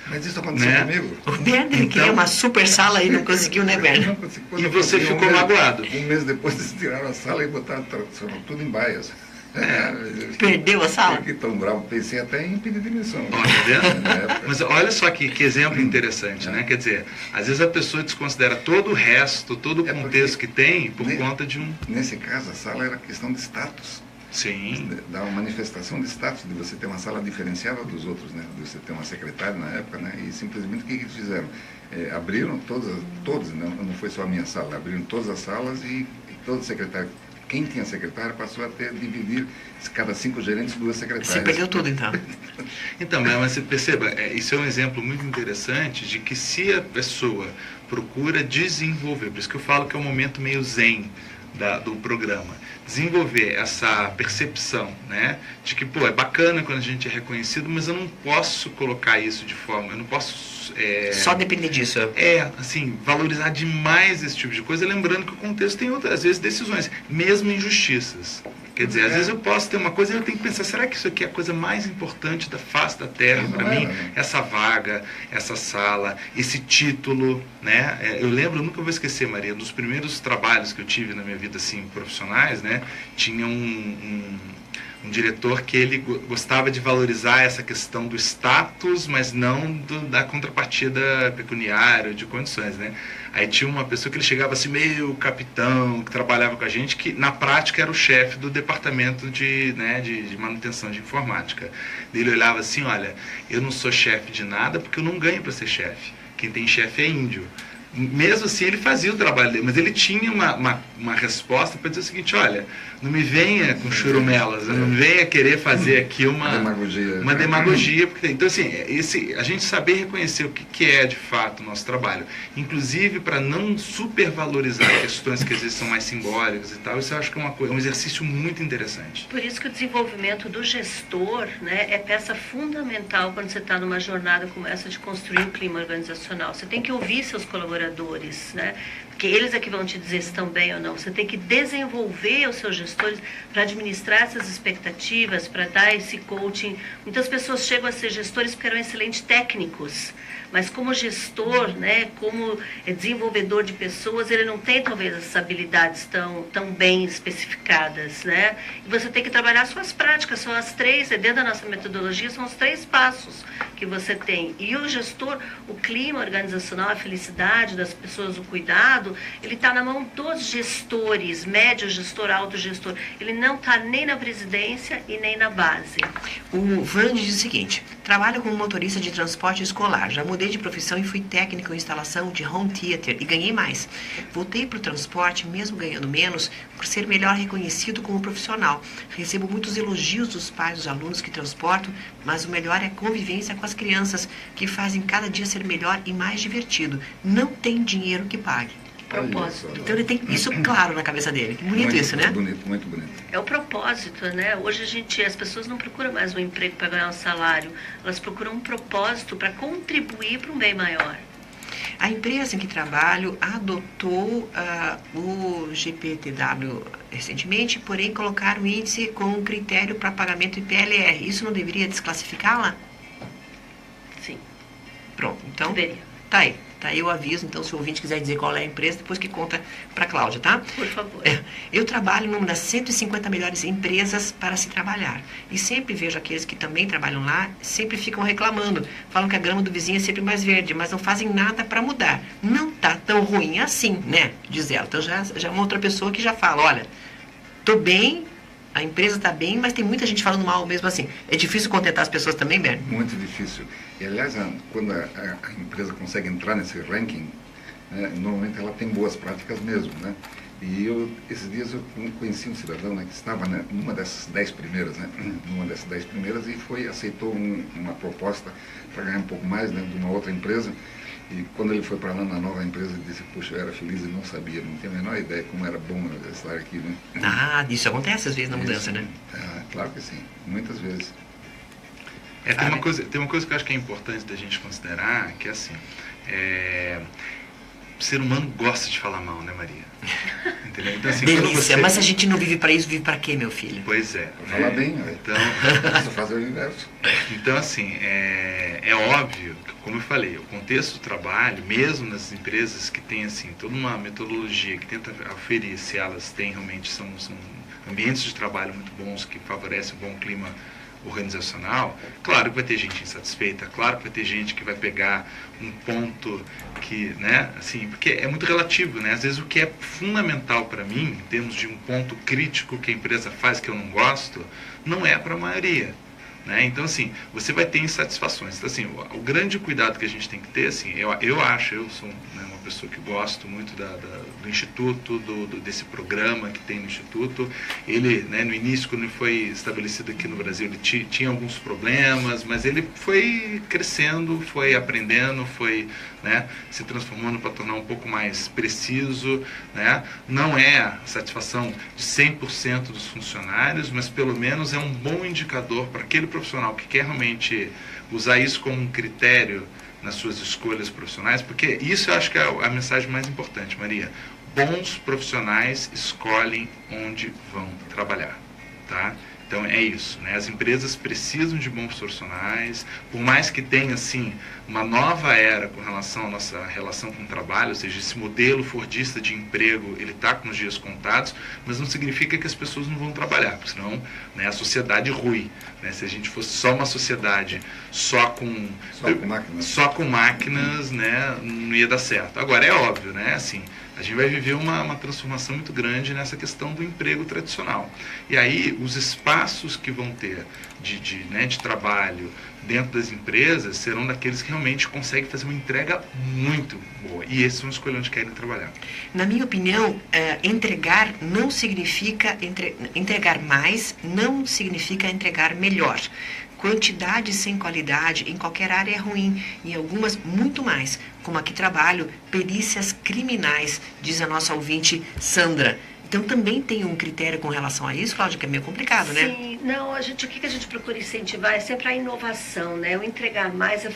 Mas isso aconteceu comigo. O Bernd, ele queria uma super sala e não conseguiu, né, Bernd? E você ficou magoado. Um mês depois eles tiraram a sala e botaram tudo em baias. Perdeu a sala? Fiquei tão bravo, pensei até em pedir demissão. Mas olha só que exemplo interessante, né? Quer dizer, às vezes a pessoa desconsidera todo o resto, todo o contexto que tem por conta de um... Nesse caso, a sala era questão de status. Sim. Da manifestação de status, de você ter uma sala diferenciada dos outros, né? De você ter uma secretária na época, né? E simplesmente o que eles fizeram? Abriram todas, não foi só a minha sala, abriram todas as salas e todo secretário, quem tinha secretária passou a dividir cada 5 gerentes 2 secretárias. Você perdeu tudo, então. Então, mas você perceba, isso é um exemplo muito interessante de que se a pessoa procura desenvolver, por isso que eu falo que é um momento meio zen do programa, desenvolver essa percepção, né, de que, é bacana quando a gente é reconhecido, mas eu não posso colocar isso de forma, eu não posso... Só depender disso. Assim, valorizar demais esse tipo de coisa, lembrando que o contexto tem outras, às vezes, decisões, mesmo injustiças. Quer dizer, às vezes eu posso ter uma coisa e eu tenho que pensar, será que isso aqui é a coisa mais importante da face da Terra para mim? Essa vaga, essa sala, esse título, né? Eu lembro, eu nunca vou esquecer, Maria, dos primeiros trabalhos que eu tive na minha vida, assim, profissionais, né? Tinha um diretor que ele gostava de valorizar essa questão do status, mas não da contrapartida pecuniária, de condições, né? Aí tinha uma pessoa que ele chegava assim, meio capitão, que trabalhava com a gente, que na prática era o chefe do departamento de manutenção de informática. Ele olhava assim, olha, eu não sou chefe de nada porque eu não ganho para ser chefe. Quem tem chefe é índio. mesmo assim ele fazia o trabalho dele, mas ele tinha uma resposta para dizer o seguinte: olha, não me venha com churumelas, não me venha querer fazer aqui uma demagogia, porque, então assim, a gente saber reconhecer o que é de fato o nosso trabalho, inclusive para não supervalorizar questões que às vezes são mais simbólicas e tal, isso eu acho que é um exercício muito interessante. Por isso que o desenvolvimento do gestor, né, é peça fundamental quando você está numa jornada como essa de construir um clima organizacional. Você tem que ouvir seus colaboradores, né? Porque eles é que vão te dizer se estão bem ou não. Você tem que desenvolver os seus gestores para administrar essas expectativas, para dar esse coaching. Muitas pessoas chegam a ser gestores porque eram excelentes técnicos, mas como gestor, né, como desenvolvedor de pessoas, ele não tem talvez essas habilidades tão bem especificadas, né? E você tem que trabalhar suas práticas, são as 3, dentro da nossa metodologia, são os 3 passos que você tem. E o gestor, o clima organizacional, a felicidade das pessoas, o cuidado, ele está na mão dos gestores, médio gestor, alto gestor. Ele não está nem na presidência e nem na base. O Vande diz o seguinte: trabalho como motorista de transporte escolar, já mudei de profissão e fui técnico em instalação de home theater e ganhei mais. Voltei para o transporte, mesmo ganhando menos, por ser melhor reconhecido como profissional. Recebo muitos elogios dos pais dos alunos que transporto, mas o melhor é a convivência com as crianças, que fazem cada dia ser melhor e mais divertido. Não tem dinheiro que pague. Propósito. Então ele tem isso claro na cabeça dele. Que bonito muito, isso, né? Muito bonito. É o propósito, né? Hoje as pessoas não procuram mais um emprego para ganhar um salário. Elas procuram um propósito para contribuir para um bem maior. A empresa em que trabalho adotou o GPTW recentemente, porém colocaram o índice com critério para pagamento IPLR. Isso não deveria desclassificá-la? Sim. Pronto, então deveria. Tá aí. Tá aí o aviso, então se o ouvinte quiser dizer qual é a empresa, depois que conta para a Cláudia, tá? Por favor. Eu trabalho numa das 150 melhores empresas para se trabalhar. E sempre vejo aqueles que também trabalham lá, sempre ficam reclamando. Falam que a grama do vizinho é sempre mais verde, mas não fazem nada para mudar. Não tá tão ruim assim, né? Diz ela. Então já é uma outra pessoa que já fala, olha, tô bem, a empresa está bem, mas tem muita gente falando mal mesmo assim. É difícil contentar as pessoas também, Bernie? Muito difícil. E, aliás, quando a empresa consegue entrar nesse ranking, né, normalmente ela tem boas práticas mesmo, né? E esses dias eu conheci um cidadão, né, que estava, né, numa dessas 10 primeiras, né? Numa dessas 10 primeiras e aceitou uma proposta para ganhar um pouco mais, né, de uma outra empresa. E quando ele foi para lá na nova empresa, ele disse: puxa, eu era feliz e não sabia, não tinha a menor ideia como era bom estar aqui, né? Ah, isso acontece às vezes na mudança, né? Claro que sim, muitas vezes. Tem uma coisa que eu acho que é importante da gente considerar, que é assim, o ser humano gosta de falar mal, né, Maria? Entendeu? Então, assim, delícia, mas a gente não vive para isso, vive para quê, meu filho? Pois é. Falar bem, né? Então, isso faz o universo. Então, assim, é óbvio que, como eu falei, o contexto do trabalho, mesmo nas empresas que têm, assim, toda uma metodologia que tenta aferir se elas têm realmente, são ambientes de trabalho muito bons, que favorecem um bom clima organizacional, claro que vai ter gente insatisfeita, claro que vai ter gente que vai pegar um ponto que, né, assim, porque é muito relativo, né? Às vezes o que é fundamental para mim, em termos de um ponto crítico que a empresa faz que eu não gosto, não é para a maioria, né? Então, assim, você vai ter insatisfações. Então, assim, o grande cuidado que a gente tem que ter, assim, eu sou, né, uma pessoa que gosto muito do Instituto, desse programa que tem no Instituto. Ele, né, no início, quando ele foi estabelecido aqui no Brasil, ele tinha alguns problemas, mas ele foi crescendo, foi aprendendo, foi, né, se transformando para tornar um pouco mais preciso, né? Não é a satisfação de 100% dos funcionários, mas pelo menos é um bom indicador para aquele profissional que quer realmente usar isso como um critério nas suas escolhas profissionais, porque isso eu acho que é a mensagem mais importante, Maria. Bons profissionais escolhem onde vão trabalhar, tá? Então é isso, né? As empresas precisam de bons profissionais, por mais que tenha, assim, uma nova era com relação à nossa relação com o trabalho, ou seja, esse modelo fordista de emprego, ele está com os dias contados, mas não significa que as pessoas não vão trabalhar, porque senão, né, a sociedade rui, né? Se a gente fosse só uma sociedade só com máquinas, né, não ia dar certo. Agora, é óbvio, né, assim, A gente vai viver uma transformação muito grande nessa questão do emprego tradicional. E aí, os espaços que vão ter de trabalho dentro das empresas serão daqueles que realmente conseguem fazer uma entrega muito boa. E esses vão escolher onde querem trabalhar. Na minha opinião, entregar não significa entregar mais, não significa entregar melhor. Quantidade sem qualidade em qualquer área é ruim, em algumas muito mais. Como aqui trabalho, perícias criminais, diz a nossa ouvinte Sandra. Então também tem um critério com relação a isso, Cláudia, que é meio complicado, né? Sim, não, o que a gente procura incentivar é sempre a inovação, né? O entregar mais é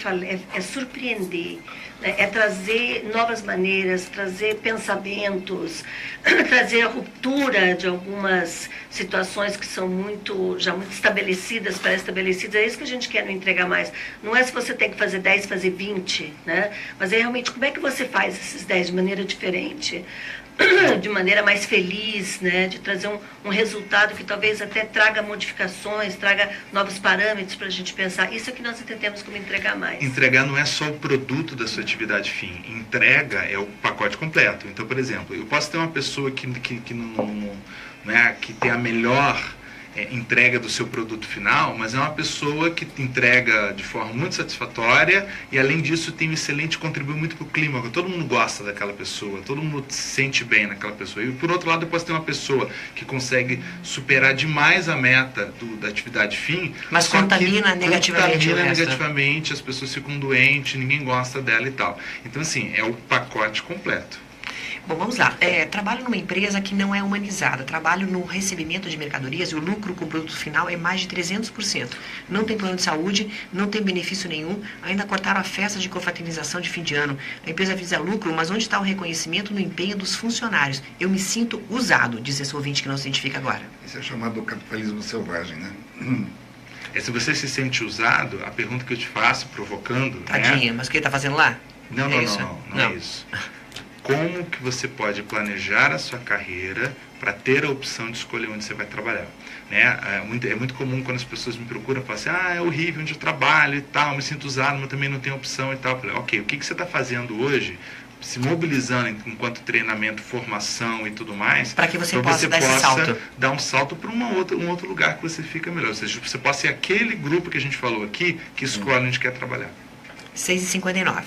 surpreender, né? É trazer novas maneiras, trazer pensamentos, trazer a ruptura de algumas situações que são já muito estabelecidas, pré-estabelecidas. É isso que a gente quer no entregar mais. Não é se você tem que fazer 10, fazer 20, né? Mas é realmente como é que você faz esses 10 de maneira diferente, de maneira mais feliz, né? De trazer um resultado que talvez até traga modificações, traga novos parâmetros para a gente pensar. Isso é que nós entendemos como entregar mais. Entregar não é só o produto da sua atividade fim. Entrega é o pacote completo. Então, por exemplo, eu posso ter uma pessoa que tem a melhor entrega do seu produto final, mas é uma pessoa que entrega de forma muito satisfatória e, além disso, tem um excelente, contribui muito para o clima, todo mundo gosta daquela pessoa, todo mundo se sente bem naquela pessoa. E, por outro lado, eu posso ter uma pessoa que consegue superar demais a meta da atividade fim, mas contamina negativamente, as pessoas ficam doentes, ninguém gosta dela e tal. Então, assim, é o pacote completo. Bom, vamos lá. Trabalho numa empresa que não é humanizada. Trabalho no recebimento de mercadorias e o lucro com o produto final é mais de 300%. Não tem plano de saúde, não tem benefício nenhum. Ainda cortaram a festa de confraternização de fim de ano. A empresa visa lucro, mas onde está o reconhecimento no empenho dos funcionários? Eu me sinto usado, diz esse ouvinte que não se identifica agora. Isso é chamado capitalismo selvagem, né? Se você se sente usado, a pergunta que eu te faço, provocando... Tadinha, mas o que ele está fazendo lá? Não é isso. Como que você pode planejar a sua carreira para ter a opção de escolher onde você vai trabalhar? Né? É muito comum quando as pessoas me procuram, falam assim, é horrível onde eu trabalho e tal, me sinto usado, mas também não tenho opção e tal. Eu falei, ok, o que você está fazendo hoje, se mobilizando enquanto treinamento, formação e tudo mais, para que você possa dar um salto para um outro lugar que você fica melhor. Ou seja, você possa ser aquele grupo que a gente falou aqui, que escolhe onde quer trabalhar. 6h59.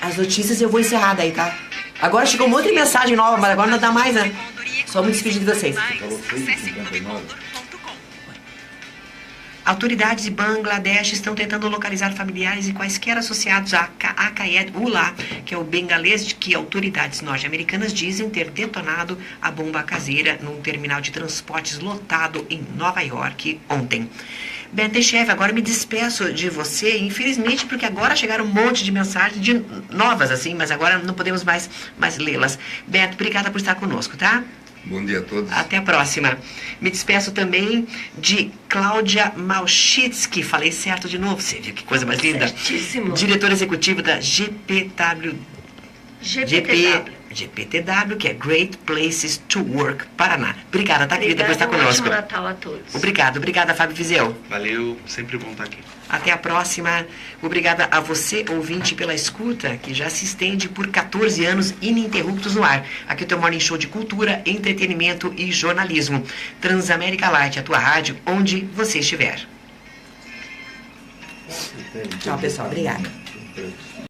As notícias eu vou encerrar daí, tá? Agora chegou um monte de mensagem nova, mas agora não dá mais, né? Só me despedir de vocês. Autoridades de Bangladesh estão tentando localizar familiares e quaisquer associados a Aqaed Ullah, que é o bengalês que autoridades norte-americanas dizem ter detonado a bomba caseira num terminal de transportes lotado em Nova York ontem. Beto Chefe, agora me despeço de você, infelizmente, porque agora chegaram um monte de mensagens novas, assim, mas agora não podemos mais lê-las. Beto, obrigada por estar conosco, tá? Bom dia a todos. Até a próxima. Me despeço também de Cláudia Malchitsky, falei certo de novo, você viu que coisa mais linda? Certíssimo. Diretora executiva da GPTW, que é Great Places to Work, Paraná. Obrigada, tá, querida, por estar conosco. Ótimo Natal a todos. Obrigada, Fábio Viseu. Valeu, sempre bom estar aqui. Até a próxima. Obrigada a você, ouvinte, pela escuta, que já se estende por 14 anos ininterruptos no ar. Aqui é o teu Morning Show de cultura, entretenimento e jornalismo. Transamérica Light, a tua rádio, onde você estiver. Tchau, pessoal. Obrigada.